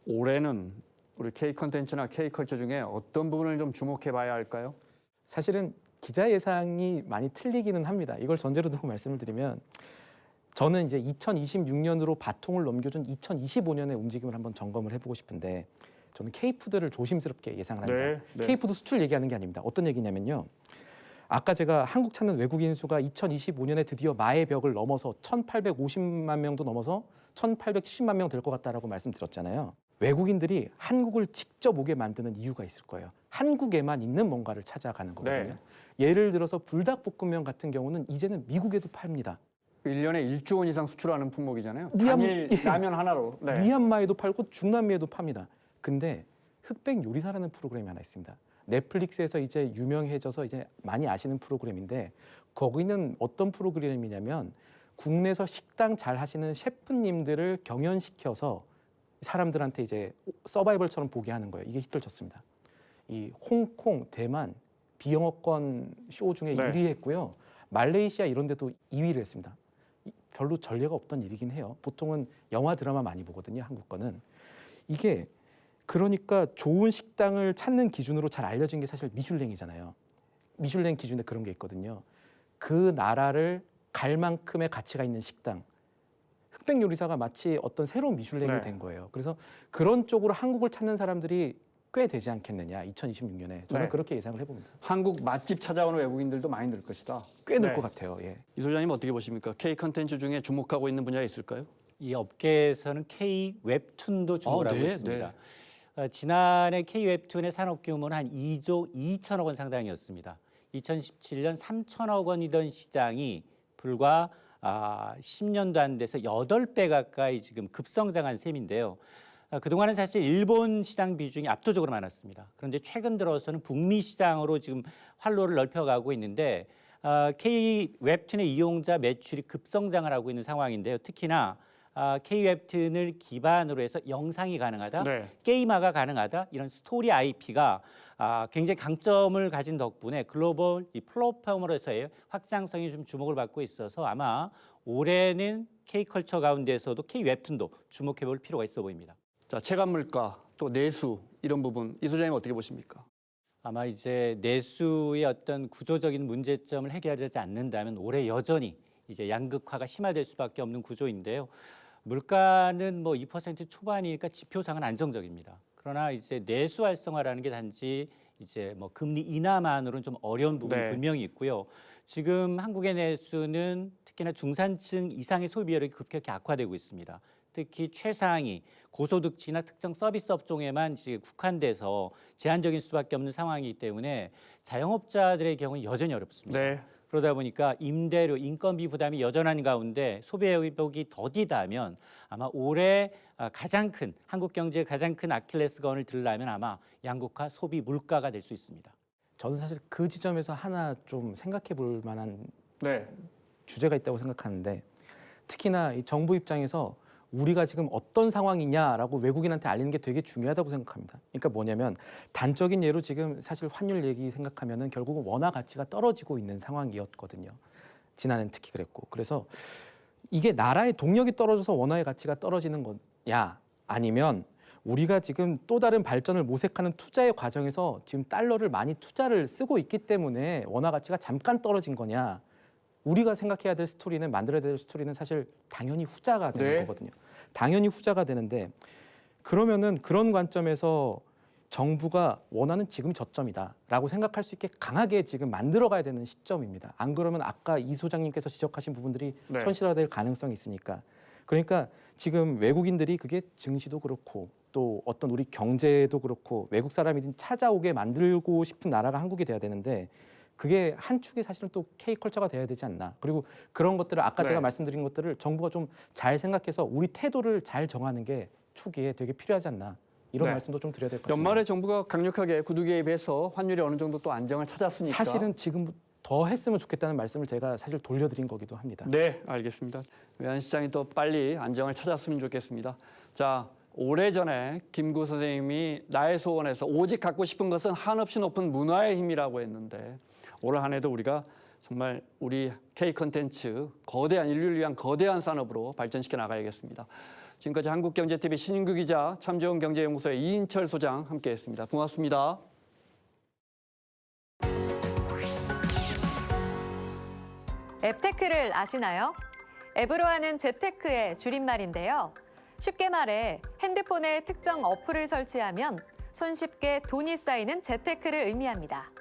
올해는 우리 K 컨텐츠나 K 컬처 중에 어떤 부분을 좀 주목해 봐야 할까요? 사실은 기자 예상이 많이 틀리기는 합니다. 이걸 전제로 두고 말씀을 드리면 저는 이제 2026년으로 바통을 넘겨준 2025년의 움직임을 한번 점검을 해보고 싶은데 저는 K푸드를 조심스럽게 예상을 합니다. K푸드 수출 얘기하는 게 아닙니다. 어떤 얘기냐면요. 아까 제가 한국 찾는 외국인 수가 2025년에 드디어 마의 벽을 넘어서 1,850만 명도 넘어서 1,870만 명 될 것 같다라고 말씀드렸잖아요. 외국인들이 한국을 직접 오게 만드는 이유가 있을 거예요. 한국에만 있는 뭔가를 찾아가는 거거든요. 예를 들어서 불닭볶음면 같은 경우는 이제는 미국에도 팝니다. 1년에 1조 원 이상 수출하는 품목이잖아요. 미얀- 단일 라면 하나로. 미얀마에도 팔고 중남미에도 팝니다. 근데 흑백 요리사라는 프로그램이 하나 있습니다. 넷플릭스에서 이제 유명해져서 이제 많이 아시는 프로그램인데 거기는 어떤 프로그램이냐면 국내에서 식당 잘 하시는 셰프님들을 경연시켜서 사람들한테 이제 서바이벌처럼 보게 하는 거예요. 이게 히트를 쳤습니다. 이 홍콩, 대만 비영어권 쇼 중에 1위 했고요. 말레이시아 이런 데도 2위를 했습니다. 별로 전례가 없던 일이긴 해요. 보통은 영화 드라마 많이 보거든요. 한국 거는. 이게 그러니까 좋은 식당을 찾는 기준으로 잘 알려진 게 사실 미슐랭이잖아요. 미슐랭 기준에 그런 게 있거든요. 그 나라를 갈 만큼의 가치가 있는 식당. 흑백 요리사가 마치 어떤 새로운 미슐랭이 된 거예요. 그래서 그런 쪽으로 한국을 찾는 사람들이 꽤 되지 않겠느냐. 2026년에 저는 그렇게 예상을 해봅니다. 한국 맛집 찾아오는 외국인들도 많이 늘 것이다. 꽤 늘 것 같아요. 예. 이 소장님 어떻게 보십니까? K 컨텐츠 중에 주목하고 있는 분야가 있을까요? 이 업계에서는 K 웹툰도 주목을 하고 네, 있습니다. 지난해 K 웹툰의 산업 규모는 한 2조 2천억 원 상당이었습니다. 2017년 3천억 원이던 시장이 불과 10년도 안 돼서 8배 가까이 지금 급성장한 셈인데요. 그동안은 사실 일본 시장 비중이 압도적으로 많았습니다. 그런데 최근 들어서는 북미 시장으로 지금 활로를 넓혀가고 있는데 K 웹툰의 이용자 매출이 급성장을 하고 있는 상황인데요. 특히나 K 웹툰을 기반으로 해서 영상이 가능하다, 게임화가 가능하다 이런 스토리 IP가 굉장히 강점을 가진 덕분에 글로벌 이 플랫폼으로서의 확장성이 좀 주목을 받고 있어서 아마 올해는 K 컬처 가운데에서도 K 웹툰도 주목해 볼 필요가 있어 보입니다. 자, 체감 물가, 또 내수 이런 부분 이 소장님 어떻게 보십니까? 아마 이제 내수의 어떤 구조적인 문제점을 해결하지 않는다면 올해 여전히 이제 양극화가 심화될 수밖에 없는 구조인데요. 물가는 뭐 2% 초반이니까 지표상은 안정적입니다. 그러나 이제 내수 활성화라는 게 단지 이제 뭐 금리 인하만으로는 좀 어려운 부분이 분명히 있고요. 지금 한국의 내수는 특히나 중산층 이상의 소비력이 급격히 악화되고 있습니다. 특히 최상위, 고소득층이나 특정 서비스 업종에만 지금 국한돼서 제한적인 수밖에 없는 상황이기 때문에 자영업자들의 경우는 여전히 어렵습니다. 그러다 보니까 임대료, 인건비 부담이 여전한 가운데 소비 회복이 더디다면 아마 올해 가장 큰 한국 경제의 가장 큰 아킬레스건을 들려면 아마 양극화 소비 물가가 될 수 있습니다. 저는 사실 그 지점에서 하나 좀 생각해 볼 만한 주제가 있다고 생각하는데 특히나 이 정부 입장에서 우리가 지금 어떤 상황이냐라고 외국인한테 알리는 게 되게 중요하다고 생각합니다. 그러니까 뭐냐면 단적인 예로 지금 사실 환율 얘기 생각하면은 결국은 원화 가치가 떨어지고 있는 상황이었거든요. 지난해는 특히 그랬고. 그래서 이게 나라의 동력이 떨어져서 원화의 가치가 떨어지는 거냐 아니면 우리가 지금 또 다른 발전을 모색하는 투자의 과정에서 지금 달러를 많이 투자를 쓰고 있기 때문에 원화 가치가 잠깐 떨어진 거냐. 우리가 생각해야 될 스토리는 만들어야 될 스토리는 사실 당연히 후자가 되는 거거든요. 당연히 후자가 되는데 그러면은 그런 관점에서 정부가 원하는 지금이 저점이다라고 생각할 수 있게 강하게 지금 만들어가야 되는 시점입니다. 안 그러면 아까 이 소장님께서 지적하신 부분들이 현실화될 가능성이 있으니까. 그러니까 지금 외국인들이 그게 증시도 그렇고 또 어떤 우리 경제도 그렇고 외국 사람이든 찾아오게 만들고 싶은 나라가 한국이 돼야 되는데 그게 한 축이 사실은 또 K컬처가 돼야 되지 않나. 그리고 그런 것들을 아까 제가 말씀드린 것들을 정부가 좀 잘 생각해서 우리 태도를 잘 정하는 게 초기에 되게 필요하지 않나. 이런 말씀도 좀 드려야 될 것 같습니다. 연말에 정부가 강력하게 구두 개입해서 환율이 어느 정도 또 안정을 찾았으니까. 사실은 지금 더 했으면 좋겠다는 말씀을 제가 사실 돌려드린 거기도 합니다. 네, 알겠습니다. 외환시장이 또 빨리 안정을 찾았으면 좋겠습니다. 자, 오래전에 김구 선생님이 나의 소원에서 오직 갖고 싶은 것은 한없이 높은 문화의 힘이라고 했는데 올 한 해도 우리가 정말 우리 K 콘텐츠 거대한 인류를 위한 거대한 산업으로 발전시켜 나가야겠습니다. 지금까지 한국경제TV 신인규 기자, 참좋은 경제연구소의 이인철 소장 함께했습니다. 고맙습니다. 앱테크를 아시나요? 앱으로 하는 재테크의 줄임말인데요. 쉽게 말해 핸드폰에 특정 어플을 설치하면 손쉽게 돈이 쌓이는 재테크를 의미합니다.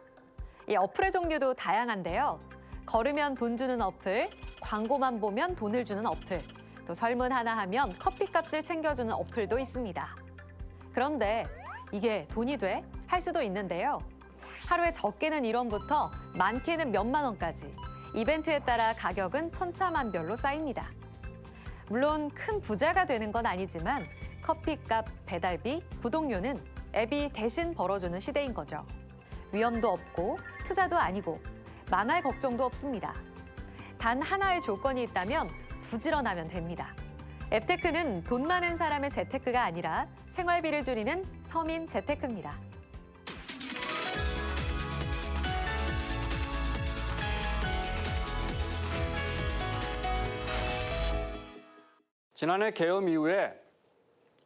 이 어플의 종류도 다양한데요. 걸으면 돈 주는 어플, 광고만 보면 돈을 주는 어플, 또 설문 하나 하면 커피값을 챙겨주는 어플도 있습니다. 그런데 이게 돈이 돼? 할 수도 있는데요. 하루에 적게는 1원부터 많게는 몇만 원까지 이벤트에 따라 가격은 천차만별로 쌓입니다. 물론 큰 부자가 되는 건 아니지만 커피값, 배달비, 구독료는 앱이 대신 벌어주는 시대인 거죠. 위험도 없고 투자도 아니고 망할 걱정도 없습니다. 단 하나의 조건이 있다면 부지런하면 됩니다. 앱테크는 돈 많은 사람의 재테크가 아니라 생활비를 줄이는 서민 재테크입니다. 지난해 계엄 이후에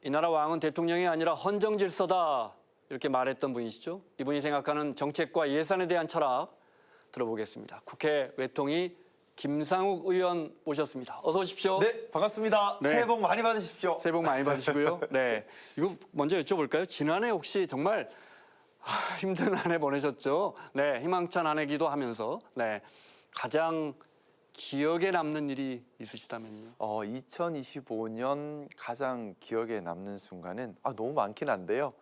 이 나라 왕은 대통령이 아니라 헌정 질서다 이렇게 말했던 분이시죠. 이분이 생각하는 정책과 예산에 대한 철학 들어보겠습니다. 국회 외통위 김상욱 의원 모셨습니다. 어서 오십시오. 네, 반갑습니다. 네. 새해 복 많이 받으십시오. 새해 복 많이 받으시고요. 네, 이거 먼저 여쭤볼까요? 지난해 혹시 정말 힘든 한 해 보내셨죠? 네, 희망찬 한 해기도 하면서 네, 가장 기억에 남는 일이 있으시다면요? 2025년 가장 기억에 남는 순간은 너무 많긴 한데요.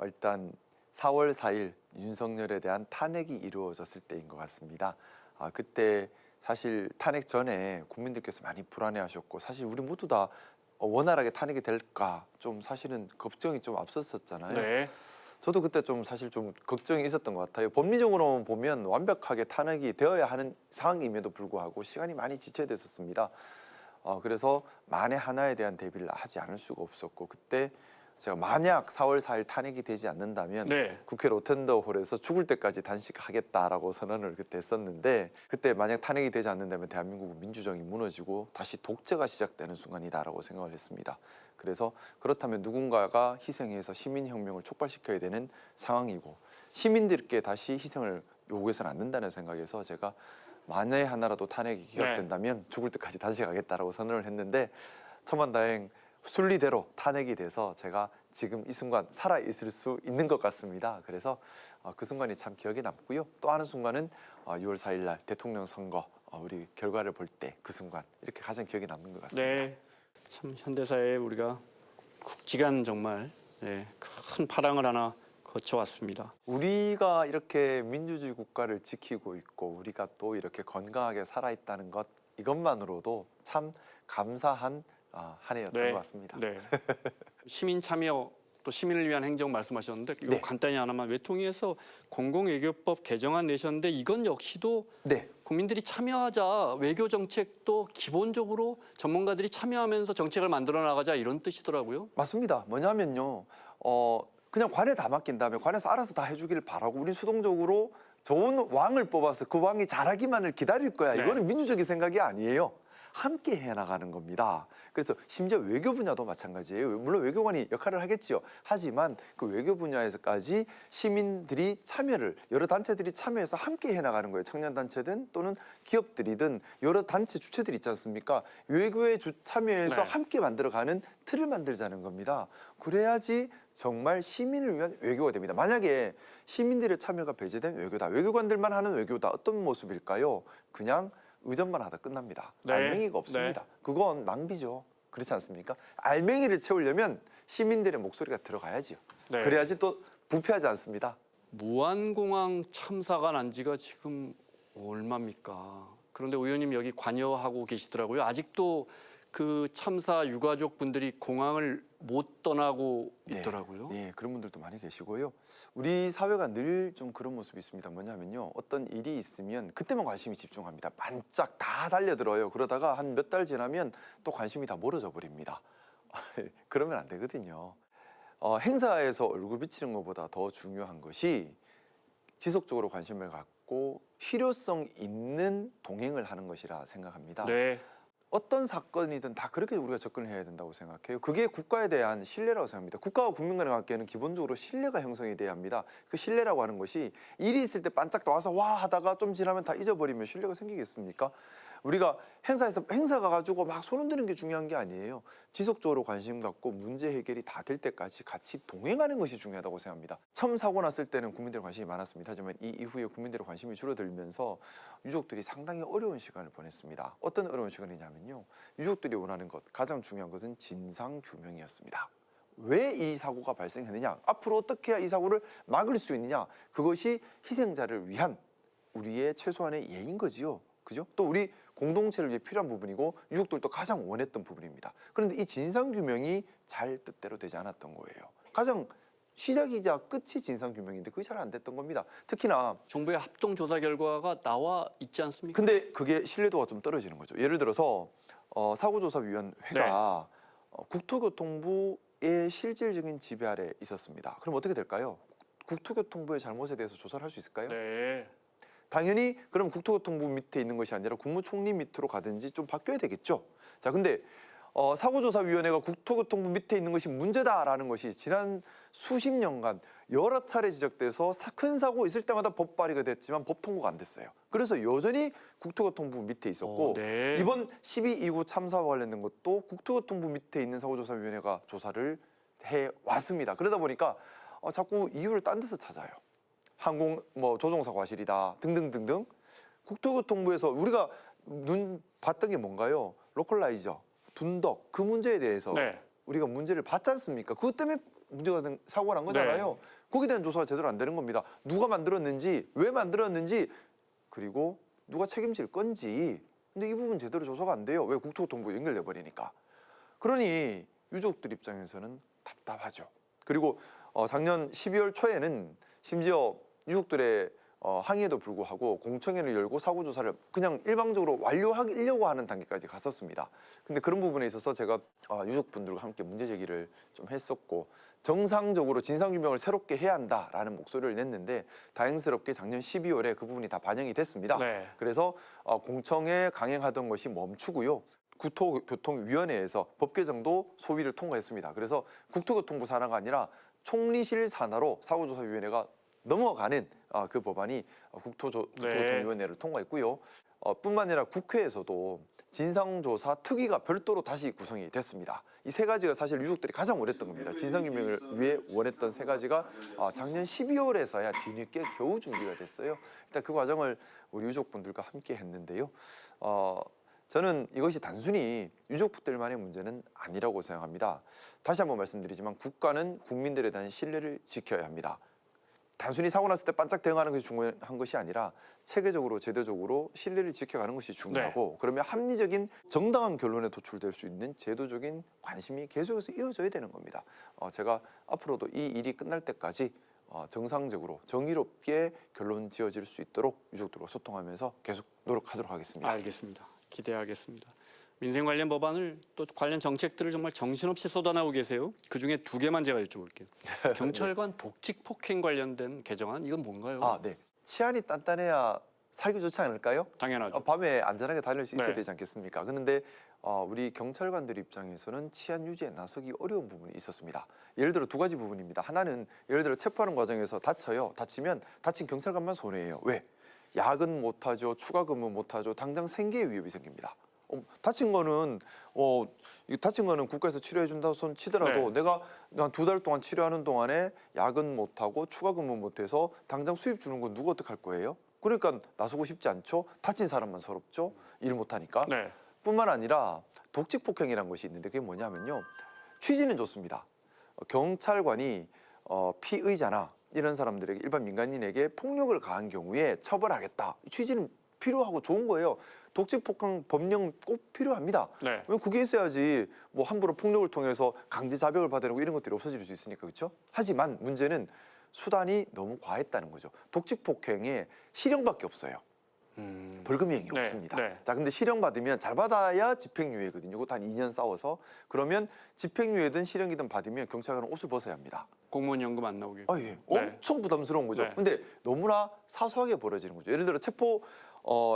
일단 4월 4일 윤석열에 대한 탄핵이 이루어졌을 때인 것 같습니다. 그때 사실 탄핵 전에 국민들께서 많이 불안해하셨고 사실 우리 모두 다 원활하게 탄핵이 될까 좀 사실은 걱정이 좀 앞섰었잖아요. 네. 저도 그때 좀 사실 좀 걱정이 있었던 것 같아요. 법리적으로 보면 완벽하게 탄핵이 되어야 하는 상황임에도 불구하고 시간이 많이 지체됐었습니다. 그래서 만에 하나에 대한 대비를 하지 않을 수가 없었고 그때 제가 만약 4월 4일 탄핵이 되지 않는다면 네. 국회 로텐더홀에서 죽을 때까지 단식하겠다라고 선언을 그때 했었는데 그때 만약 탄핵이 되지 않는다면 대한민국은 민주정이 무너지고 다시 독재가 시작되는 순간이다라고 생각을 했습니다. 그래서 그렇다면 누군가가 희생해서 시민혁명을 촉발시켜야 되는 상황이고 시민들께 다시 희생을 요구해서는 안 된다는 생각에서 제가 만에 하나라도 탄핵이 기각된다면 죽을 때까지 단식하겠다라고 선언을 했는데 천만다행 순리대로 탄핵이 돼서 제가 지금 이 순간 살아있을 수 있는 것 같습니다. 그래서 그 순간이 참 기억에 남고요. 또 하는 순간은 6월 4일 날 대통령 선거 우리 결과를 볼 때 그 순간 이렇게 가장 기억에 남는 것 같습니다. 네. 참 현대사에 우리가 국지간 정말 네, 큰 파랑을 하나 거쳐왔습니다. 우리가 이렇게 민주주의 국가를 지키고 있고 우리가 또 이렇게 건강하게 살아있다는 것 이것만으로도 참 감사한 한 해였던 네. 것 같습니다. 네. 시민 참여 또 시민을 위한 행정 말씀하셨는데 이거 네. 간단히 하나만 외통위에서 공공외교법 개정안 내셨는데 이건 역시도 네. 국민들이 참여하자 외교 정책도 기본적으로 전문가들이 참여하면서 정책을 만들어 나가자 이런 뜻이더라고요. 맞습니다. 뭐냐면요. 그냥 관에 다 맡긴 다음에 관에서 알아서 다 해주기를 바라고 우리 수동적으로 좋은 왕을 뽑아서 그 왕이 잘하기만을 기다릴 거야. 네. 이거는 민주적인 생각이 아니에요. 함께 해나가는 겁니다. 그래서 심지어 외교 분야도 마찬가지예요. 물론 외교관이 역할을 하겠지요. 하지만 그 외교 분야에서까지 시민들이 참여를 여러 단체들이 참여해서 함께 해나가는 거예요. 청년단체든 또는 기업들이든 여러 단체 주체들이 있지 않습니까? 외교에 참여해서 네. 함께 만들어가는 틀을 만들자는 겁니다. 그래야지 정말 시민을 위한 외교가 됩니다. 만약에 시민들의 참여가 배제된 외교다. 외교관들만 하는 외교다. 어떤 모습일까요? 그냥 의전만 하다 끝납니다. 네. 알맹이가 없습니다. 그건 낭비죠. 그렇지 않습니까? 알맹이를 채우려면 시민들의 목소리가 들어가야지요. 네. 그래야지 또 부패하지 않습니다. 무안공항 참사가 난 지가 지금 얼마입니까? 그런데 의원님 여기 관여하고 계시더라고요. 아직도 그 참사 유가족 분들이 공항을 못 떠나고 있더라고요. 네, 그런 분들도 많이 계시고요. 우리 사회가 늘 좀 그런 모습이 있습니다. 뭐냐면요. 어떤 일이 있으면 그때만 관심이 집중합니다. 반짝 다 달려들어요. 그러다가 한 몇 달 지나면 또 관심이 다 멀어져 버립니다. 그러면 안 되거든요. 행사에서 얼굴 비치는 것보다 더 중요한 것이 지속적으로 관심을 갖고 실효성 있는 동행을 하는 것이라 생각합니다. 네. 어떤 사건이든 다 그렇게 우리가 접근해야 된다고 생각해요. 그게 국가에 대한 신뢰라고 생각합니다. 국가와 국민 간의 관계는 기본적으로 신뢰가 형성이 돼야 합니다. 그 신뢰라고 하는 것이 일이 있을 때 반짝 나와서 와 하다가 좀 지나면 다 잊어버리면 신뢰가 생기겠습니까? 우리가 행사 가가지고 막 손 흔드는 게 중요한 게 아니에요. 지속적으로 관심 갖고 문제 해결이 다 될 때까지 같이 동행하는 것이 중요하다고 생각합니다. 처음 사고 났을 때는 국민들의 관심이 많았습니다. 하지만 이 이후에 국민들의 관심이 줄어들면서 유족들이 상당히 어려운 시간을 보냈습니다. 어떤 어려운 시간이냐면요. 유족들이 원하는 것, 가장 중요한 것은 진상규명이었습니다. 왜 이 사고가 발생했느냐, 앞으로 어떻게 해야 이 사고를 막을 수 있느냐, 그것이 희생자를 위한 우리의 최소한의 예인 거지요. 그죠? 또 우리 공동체를 위해 필요한 부분이고 유족들도 가장 원했던 부분입니다. 그런데 이 진상규명이 잘 뜻대로 되지 않았던 거예요. 가장 시작이자 끝이 진상규명인데 그게 잘 안 됐던 겁니다. 특히나 정부의 합동조사 결과가 나와 있지 않습니까? 근데 그게 신뢰도가 좀 떨어지는 거죠. 예를 들어서 사고조사위원회가 국토교통부의 실질적인 지배 아래 있었습니다. 그럼 어떻게 될까요? 국토교통부의 잘못에 대해서 조사를 할 수 있을까요? 네. 당연히 그럼 국토교통부 밑에 있는 것이 아니라 국무총리 밑으로 가든지 좀 바뀌어야 되겠죠. 자, 근데 사고조사위원회가 국토교통부 밑에 있는 것이 문제다라는 것이 지난 수십 년간 여러 차례 지적돼서 큰 사고 있을 때마다 법 발의가 됐지만 법 통과가 안 됐어요. 그래서 여전히 국토교통부 밑에 있었고 네. 이번 12.29 참사와 관련된 것도 국토교통부 밑에 있는 사고조사위원회가 조사를 해 왔습니다. 그러다 보니까 자꾸 이유를 딴 데서 찾아요. 항공 조종사 과실이다 등등등등. 국토교통부에서 우리가 눈 봤던 게 뭔가요? 로컬라이저, 둔덕 그 문제에 대해서 네. 우리가 문제를 봤지 않습니까? 그것 때문에 문제가 된 사고가 난 거잖아요. 거기에 대한 조사가 제대로 안 되는 겁니다. 누가 만들었는지, 왜 만들었는지, 그리고 누가 책임질 건지. 근데 이 부분 제대로 조사가 안 돼요. 왜? 국토교통부 연결돼 버리니까. 그러니 유족들 입장에서는 답답하죠. 그리고 작년 12월 초에는 심지어 유족들의 항의에도 불구하고 공청회를 열고 사고조사를 그냥 일방적으로 완료하려고 하는 단계까지 갔었습니다. 근데 그런 부분에 있어서 제가 유족분들과 함께 문제 제기를 좀 했었고 정상적으로 진상규명을 새롭게 해야 한다라는 목소리를 냈는데 다행스럽게 작년 12월에 그 부분이 다 반영이 됐습니다. 네. 그래서 공청회 강행하던 것이 멈추고요. 국토교통위원회에서 법 개정도 소위를 통과했습니다. 그래서 국토교통부 산하가 아니라 총리실 산하로 사고조사위원회가 넘어가는 그 법안이 국토교통위원회를 통과했고요. 뿐만 아니라 국회에서도 진상조사 특위가 별도로 다시 구성이 됐습니다. 이 세 가지가 사실 유족들이 가장 원했던 겁니다. 진상규명을 위해 원했던 세 가지가 작년 12월에서야 뒤늦게 겨우 준비가 됐어요. 일단 그 과정을 우리 유족분들과 함께 했는데요. 저는 이것이 단순히 유족들만의 문제는 아니라고 생각합니다. 다시 한번 말씀드리지만 국가는 국민들에 대한 신뢰를 지켜야 합니다. 단순히 사고 났을 때 반짝 대응하는 것이 중요한 것이 아니라 체계적으로 제도적으로 신뢰를 지켜가는 것이 중요하고 그러면 합리적인 정당한 결론에 도출될 수 있는 제도적인 관심이 계속해서 이어져야 되는 겁니다. 제가 앞으로도 이 일이 끝날 때까지 정상적으로 정의롭게 결론 지어질 수 있도록 유족들과 소통하면서 계속 노력하도록 하겠습니다. 알겠습니다. 기대하겠습니다. 민생 관련 법안을 또 관련 정책들을 정말 정신없이 쏟아내고 계세요. 그중에 두 개만 제가 여쭤볼게요. 경찰관 복직 폭행 관련된 개정안 이건 뭔가요? 네. 치안이 단단해야 살기 좋지 않을까요? 당연하죠. 밤에 안전하게 다닐 수 있어야 네. 되지 않겠습니까? 그런데 우리 경찰관들 입장에서는 치안 유지에 나서기 어려운 부분이 있었습니다. 예를 들어 두 가지 부분입니다. 하나는 예를 들어 체포하는 과정에서 다쳐요. 다치면 다친 경찰관만 손해예요. 왜? 야근 못하죠. 추가 근무 못하죠. 당장 생계의 위협이 생깁니다. 다친 거는 국가에서 치료해 준다고 손 치더라도 네. 내가 한 2달 동안 치료하는 동안에 야근 못하고 추가 근무 못해서 당장 수입 주는 건 누가 어떡할 거예요? 그러니까 나서고 싶지 않죠. 다친 사람만 서럽죠. 일 못하니까. 네. 뿐만 아니라 독직 폭행이라는 것이 있는데 그게 뭐냐면요. 취지는 좋습니다. 경찰관이 피의자나 이런 사람들에게 일반 민간인에게 폭력을 가한 경우에 처벌하겠다. 취지는 필요하고 좋은 거예요. 독직 폭행 법령 꼭 필요합니다. 네. 왜 그게 있어야지 뭐 함부로 폭력을 통해서 강제 자백을 받아내고 이런 것들이 없어질 수 있으니까 그렇죠? 하지만 문제는 수단이 너무 과했다는 거죠. 독직 폭행에 실형밖에 없어요. 벌금형이 네, 없습니다. 네. 자, 근데 실형 받으면 잘 받아야 집행유예거든요. 이것도 한 2년 싸워서 그러면 집행유예든 실형이든 받으면 경찰관은 옷을 벗어야 합니다. 공무원 연금 안 나오게. 아, 예. 엄청 부담스러운 거죠. 네. 근데 너무나 사소하게 벌어지는 거죠. 예를 들어 체포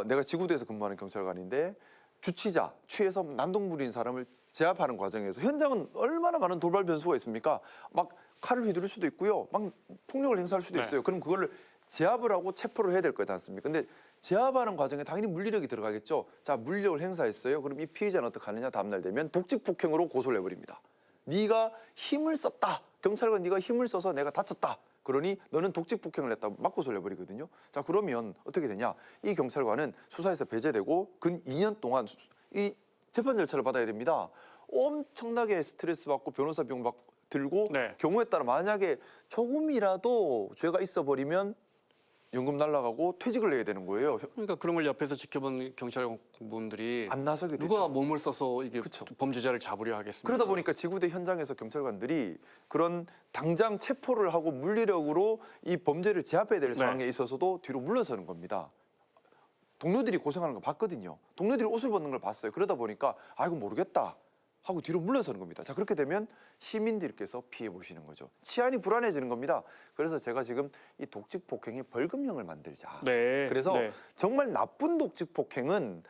내가 지구대에서 근무하는 경찰관인데 주치자, 취해서 난동 부린 사람을 제압하는 과정에서 현장은 얼마나 많은 돌발 변수가 있습니까? 막 칼을 휘두를 수도 있고요. 막 폭력을 행사할 수도 네. 있어요. 그럼 그거를 제압을 하고 체포를 해야 될 거지 않습니까? 근데 제압하는 과정에 당연히 물리력이 들어가겠죠. 자, 물리력을 행사했어요. 그럼 이 피해자는 어떻게 하느냐? 다음날 되면 독직폭행으로 고소를 해버립니다. 네가 힘을 썼다. 경찰관 네가 힘을 써서 내가 다쳤다. 그러니 너는 독직폭행을 했다고 맞고소를 해버리거든요. 자, 그러면 어떻게 되냐? 이 경찰관은 수사에서 배제되고 근 2년 동안 이 재판 절차를 받아야 됩니다. 엄청나게 스트레스 받고 변호사 비용 들고 네. 경우에 따라 만약에 조금이라도 죄가 있어 버리면 연금 날라가고 퇴직을 해야 되는 거예요. 그러니까 그런 걸 옆에서 지켜본 경찰분들이 안 나서게 되죠. 누가 몸을 써서 이게 그쵸. 범죄자를 잡으려 하겠습니까? 그러다 보니까 지구대 현장에서 경찰관들이 그런 당장 체포를 하고 물리력으로 이 범죄를 제압해야 될 상황에 있어서도 뒤로 물러서는 겁니다. 동료들이 고생하는 거 봤거든요. 동료들이 옷을 벗는 걸 봤어요. 그러다 보니까 아이고 모르겠다 하고 뒤로 물러서는 겁니다. 자, 그렇게 되면 시민들께서 피해 보시는 거죠. 치안이 불안해지는 겁니다. 그래서 제가 지금 이 독직폭행이 벌금형을 만들자. 네. 그래서 네. 정말 나쁜 독직폭행은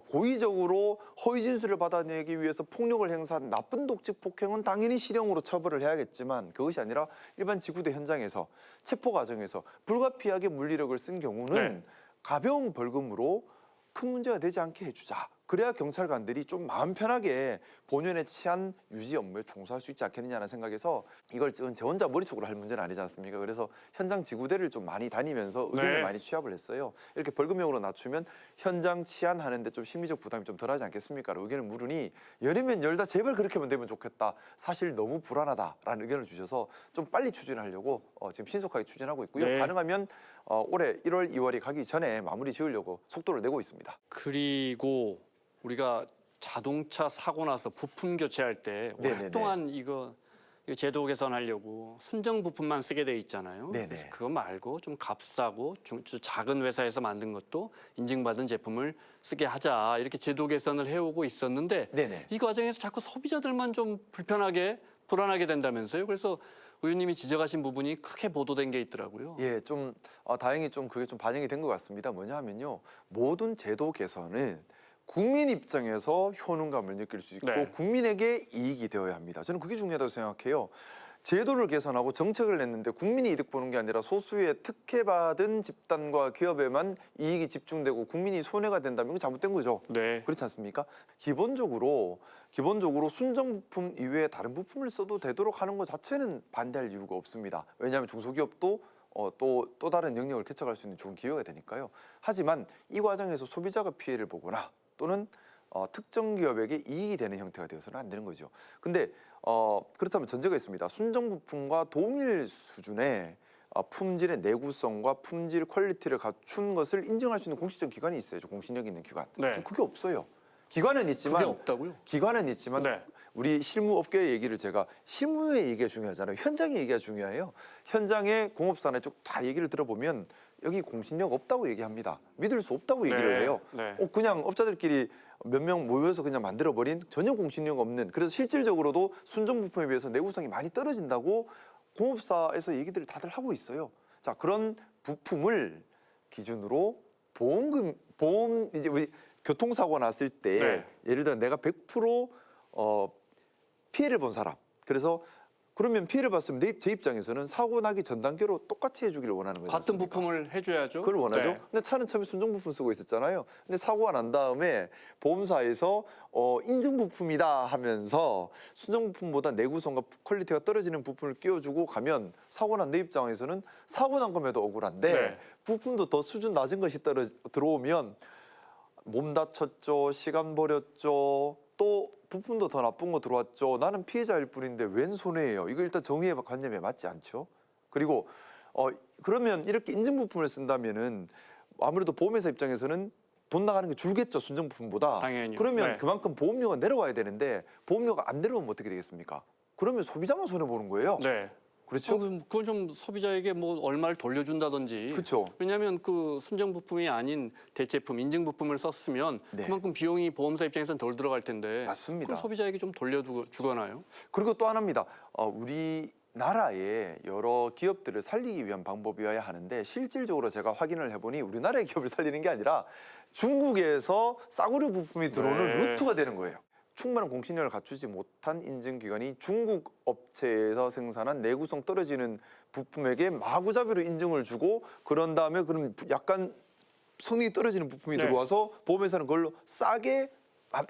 고의적으로 허위 진술을 받아내기 위해서 폭력을 행사한 나쁜 독직폭행은 당연히 실형으로 처벌을 해야겠지만 그것이 아니라 일반 지구대 현장에서 체포 과정에서 불가피하게 물리력을 쓴 경우는 네. 가벼운 벌금으로 큰 문제가 되지 않게 해주자. 그래야 경찰관들이 좀 마음 편하게 본연의 치안 유지 업무에 종사할 수 있지 않겠느냐는 생각에서 이걸 제 혼자 머릿속으로 할 문제는 아니지 않습니까? 그래서 현장 지구대를 좀 많이 다니면서 의견을 네. 많이 취합을 했어요. 이렇게 벌금형으로 낮추면 현장 치안하는데 좀 심리적 부담이 좀 덜하지 않겠습니까? 의견을 물으니 열이면 열다 제발 그렇게만 되면 좋겠다. 사실 너무 불안하다라는 의견을 주셔서 좀 빨리 추진하려고 지금 신속하게 추진하고 있고요. 네. 가능하면 올해 1월, 2월이 가기 전에 마무리 지으려고 속도를 내고 있습니다. 그리고 우리가 자동차 사고 나서 부품 교체할 때 네네네. 오랫동안 이거 제도 개선하려고 순정 부품만 쓰게 돼 있잖아요. 네네. 그래서 그거 말고 좀 값싸고 좀 작은 회사에서 만든 것도 인증받은 제품을 쓰게 하자 이렇게 제도 개선을 해오고 있었는데 네네. 이 과정에서 자꾸 소비자들만 좀 불안하게 된다면서요. 그래서 의원님이 지적하신 부분이 크게 보도된 게 있더라고요. 예, 좀 다행히 좀 그게 좀 반영이 된 것 같습니다. 뭐냐 하면요, 모든 제도 개선은 국민 입장에서 효능감을 느낄 수 있고 네. 국민에게 이익이 되어야 합니다. 저는 그게 중요하다고 생각해요. 제도를 개선하고 정책을 냈는데 국민이 이득 보는 게 아니라 소수의 특혜받은 집단과 기업에만 이익이 집중되고 국민이 손해가 된다면 이거 잘못된 거죠. 네. 그렇지 않습니까? 기본적으로 순정 부품 이외에 다른 부품을 써도 되도록 하는 것 자체는 반대할 이유가 없습니다. 왜냐하면 중소기업도 또 다른 영역을 개척할 수 있는 좋은 기회가 되니까요. 하지만 이 과정에서 소비자가 피해를 보거나 또는 특정 기업에게 이익이 되는 형태가 되어서는 안 되는 거죠. 근데 그렇다면 전제가 있습니다. 순정 부품과 동일 수준의 품질의 내구성과 품질 퀄리티를 갖춘 것을 인정할 수 있는 공식적 기관이 있어야죠. 공신력 있는 기관. 네. 지금 그게 없어요. 기관은 있지만 그게 없다고요? 기관은 있지만 네. 우리 실무업계의 얘기를 제가 실무의 얘기가 중요하잖아요. 현장의 얘기가 중요해요. 현장의 공업사나 쭉 다 얘기를 들어보면 여기 공신력 없다고 얘기합니다. 믿을 수 없다고 얘기를 네. 해요. 네. 그냥 업자들끼리 몇 명 모여서 그냥 만들어버린 전혀 공신력 없는, 그래서 실질적으로도 순정 부품에 비해서 내구성이 많이 떨어진다고 공업사에서 얘기들을 다들 하고 있어요. 자, 그런 부품을 기준으로 보험 이제 우리 교통사고 났을 때 네. 예를 들어 내가 100% 피해를 본 사람, 그래서 그러면 피해를 봤으면 제 입장에서는 사고 나기 전 단계로 똑같이 해주기를 원하는 거죠. 같은 부품을 해줘야죠. 그걸 원하죠. 네. 근데 차는 처음에 순정 부품 쓰고 있었잖아요. 근데 사고가 난 다음에 보험사에서 인증 부품이다 하면서 순정 부품보다 내구성과 퀄리티가 떨어지는 부품을 끼워주고 가면 사고 난 내 입장에서는 사고 난 것에도 억울한데 네. 부품도 더 수준 낮은 것이 들어오면 몸 다쳤죠, 시간 버렸죠, 또 부품도 더 나쁜 거 들어왔죠. 나는 피해자일 뿐인데 웬 손해예요. 이거 일단 정의의 관념에 맞지 않죠. 그리고 그러면 이렇게 인증 부품을 쓴다면은 아무래도 보험회사 입장에서는 돈 나가는 게 줄겠죠, 순정 부품보다. 당연히요. 그러면 네. 그만큼 보험료가 내려와야 되는데 보험료가 안 내려오면 어떻게 되겠습니까? 그러면 소비자만 손해 보는 거예요. 네. 그렇죠? 그건 좀 소비자에게 뭐 얼마를 돌려준다든지. 그렇죠. 왜냐하면 그 순정 부품이 아닌 대체품, 인증 부품을 썼으면 네. 그만큼 비용이 보험사 입장에서는 덜 들어갈 텐데. 맞습니다. 그럼 소비자에게 좀 돌려주거나요? 그리고 또 하나입니다. 우리나라의 여러 기업들을 살리기 위한 방법이어야 하는데 실질적으로 제가 확인을 해보니 우리나라의 기업을 살리는 게 아니라 중국에서 싸구려 부품이 들어오는 네. 루트가 되는 거예요. 충분한 공신력을 갖추지 못한 인증기관이 중국 업체에서 생산한 내구성 떨어지는 부품에게 마구잡이로 인증을 주고 그런 다음에 그럼 약간 성능이 떨어지는 부품이 네. 들어와서 보험회사는 그걸로 싸게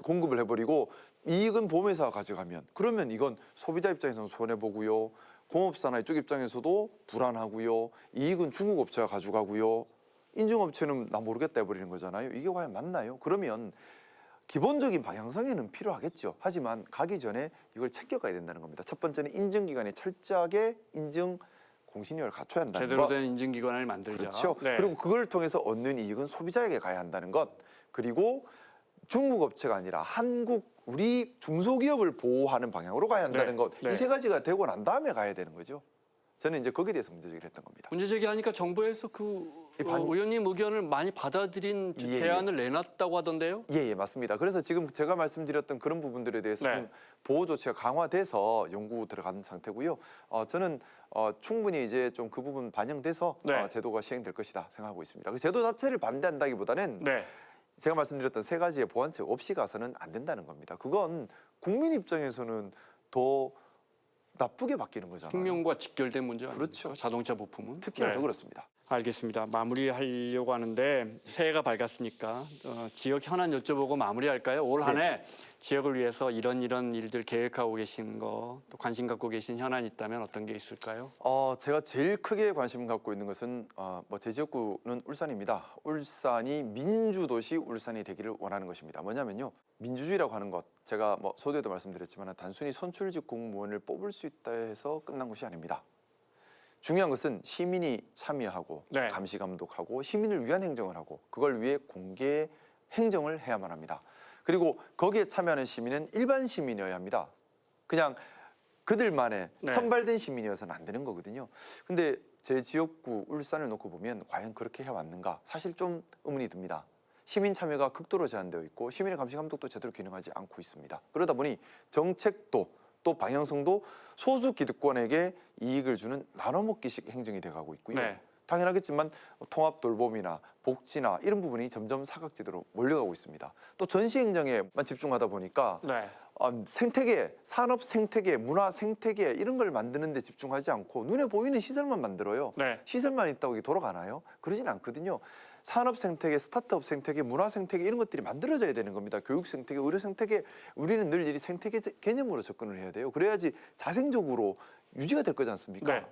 공급을 해버리고 이익은 보험회사가 가져가면 그러면 이건 소비자 입장에서는 손해보고요. 공업사나 이쪽 입장에서도 불안하고요. 이익은 중국 업체가 가져가고요. 인증업체는 나 모르겠다 해버리는 거잖아요. 이게 과연 맞나요? 그러면 기본적인 방향성에는 필요하겠죠. 하지만 가기 전에 이걸 챙겨가야 된다는 겁니다. 첫 번째는 인증기관이 철저하게 인증 공신력을 갖춰야 한다는 제대로 것. 된 인증기관을 만들자. 그렇죠. 네. 그리고 그걸 통해서 얻는 이익은 소비자에게 가야 한다는 것. 그리고 중국 업체가 아니라 우리 중소기업을 보호하는 방향으로 가야 한다는 네. 것. 네. 이 세 가지가 되고 난 다음에 가야 되는 거죠. 저는 이제 거기에 대해서 문제제기를 했던 겁니다. 문제 제기하니까 정부에서 의원님 의견을 많이 받아들인 예, 대안을 내놨다고 하던데요. 예, 맞습니다. 그래서 지금 제가 말씀드렸던 그런 부분들에 대해서 네. 좀 보호 조치가 강화돼서 연구 들어간 상태고요. 저는 충분히 이제 좀 그 부분 반영돼서 네. 제도가 시행될 것이다 생각하고 있습니다. 그 제도 자체를 반대한다기보다는 네. 제가 말씀드렸던 세 가지의 보완책 없이 가서는 안 된다는 겁니다. 그건 국민 입장에서는 더 나쁘게 바뀌는 거잖아요. 생명과 직결된 문제 아닙니까? 그렇죠. 자동차 부품은. 특히나 네. 더 그렇습니다. 알겠습니다. 마무리하려고 하는데 새해가 밝았으니까 지역 현안 여쭤보고 마무리할까요? 올 한 해 지역을 위해서 이런 일들 계획하고 계신 거, 또 관심 갖고 계신 현안이 있다면 어떤 게 있을까요? 제가 제일 크게 관심 갖고 있는 것은 제 지역구는 울산입니다. 울산이 민주도시 울산이 되기를 원하는 것입니다. 뭐냐면요. 민주주의라고 하는 것, 제가 서두에도 말씀드렸지만 단순히 선출직 공무원을 뽑을 수 있다 해서 끝난 것이 아닙니다. 중요한 것은 시민이 참여하고 네. 감시 감독하고 시민을 위한 행정을 하고 그걸 위해 공개 행정을 해야만 합니다. 그리고 거기에 참여하는 시민은 일반 시민이어야 합니다. 그냥 그들만의 네. 선발된 시민이어서는 안 되는 거거든요. 근데 제 지역구 울산을 놓고 보면 과연 그렇게 해왔는가? 사실 좀 의문이 듭니다. 시민 참여가 극도로 제한되어 있고 시민의 감시 감독도 제대로 기능하지 않고 있습니다. 그러다 보니 정책도 또 방향성도 소수 기득권에게 이익을 주는 나눠먹기식 행정이 돼가고 있고요. 네. 당연하겠지만 통합 돌봄이나 복지나 이런 부분이 점점 사각지대로 몰려가고 있습니다. 또 전시 행정에만 집중하다 보니까 네. 생태계, 산업 생태계, 문화 생태계 이런 걸 만드는 데 집중하지 않고 눈에 보이는 시설만 만들어요. 네. 시설만 있다고 이게 돌아가나요? 그러진 않거든요. 산업 생태계, 스타트업 생태계, 문화 생태계 이런 것들이 만들어져야 되는 겁니다. 교육 생태계, 의료 생태계 우리는 늘 이 생태계 개념으로 접근을 해야 돼요. 그래야지 자생적으로 유지가 될 거지 않습니까? 네.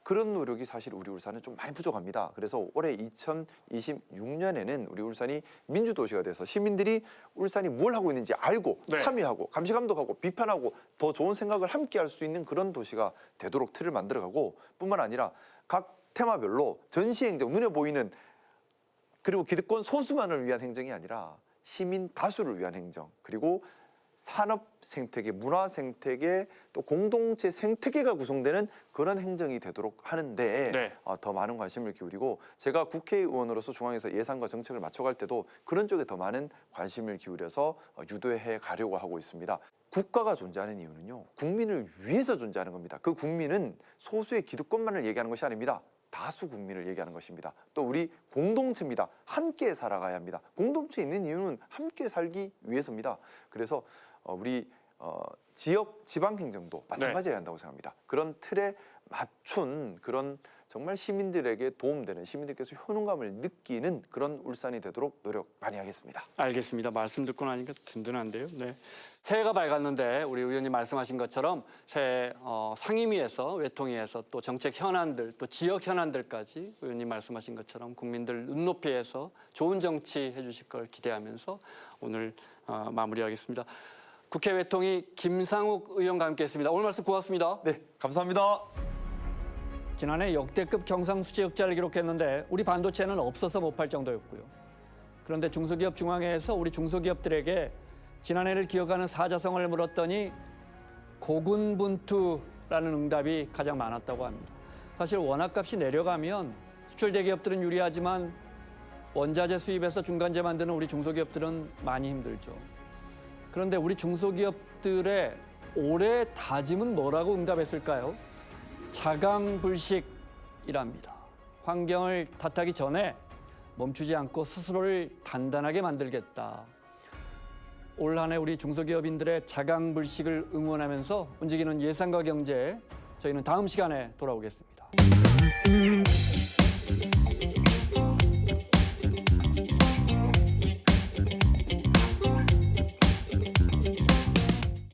그런 노력이 사실 우리 울산은 좀 많이 부족합니다. 그래서 올해 2026년에는 우리 울산이 민주도시가 돼서 시민들이 울산이 뭘 하고 있는지 알고 네. 참여하고 감시 감독하고 비판하고 더 좋은 생각을 함께 할 수 있는 그런 도시가 되도록 틀을 만들어가고 뿐만 아니라 각 테마별로 전시행정 눈에 보이는 그리고 기득권 소수만을 위한 행정이 아니라 시민 다수를 위한 행정 그리고 산업 생태계, 문화 생태계, 또 공동체 생태계가 구성되는 그런 행정이 되도록 하는데 네. 더 많은 관심을 기울이고 제가 국회의원으로서 중앙에서 예산과 정책을 맞춰갈 때도 그런 쪽에 더 많은 관심을 기울여서 유도해 가려고 하고 있습니다. 국가가 존재하는 이유는요. 국민을 위해서 존재하는 겁니다. 그 국민은 소수의 기득권만을 얘기하는 것이 아닙니다. 다수 국민을 얘기하는 것입니다. 또 우리 공동체입니다. 함께 살아가야 합니다. 공동체에 있는 이유는 함께 살기 위해서입니다. 그래서 우리 지역 지방행정도 마찬가지여야 한다고 생각합니다. 그런 틀에 맞춘 그런 정말 시민들에게 도움되는 시민들께서 효능감을 느끼는 그런 울산이 되도록 노력 많이 하겠습니다. 알겠습니다. 말씀 듣고 나니까 든든한데요. 네. 새해가 밝았는데 우리 의원님 말씀하신 것처럼 새해 상임위에서 외통위에서 또 정책 현안들 또 지역 현안들까지 의원님 말씀하신 것처럼 국민들 눈높이에서 좋은 정치 해주실 걸 기대하면서 오늘 마무리하겠습니다. 국회 외통위 김상욱 의원과 함께했습니다. 오늘 말씀 고맙습니다. 네, 감사합니다. 지난해 역대급 경상수지 적자를 기록했는데 우리 반도체는 없어서 못 팔 정도였고요. 그런데 중소기업 중앙회에서 우리 중소기업들에게 지난해를 기억하는 사자성어를 물었더니 고군분투 라는 응답이 가장 많았다고 합니다. 사실 원화값이 내려가면 수출 대기업들은 유리하지만 원자재 수입에서 중간재 만드는 우리 중소기업들은 많이 힘들죠. 그런데 우리 중소기업들의 올해 다짐은 뭐라고 응답했을까요? 자강불식이랍니다. 환경을 탓하기 전에 멈추지 않고 스스로를 단단하게 만들겠다. 올 한 해 우리 중소기업인들의 자강불식을 응원하면서 움직이는 예상과 경제, 저희는 다음 시간에 돌아오겠습니다.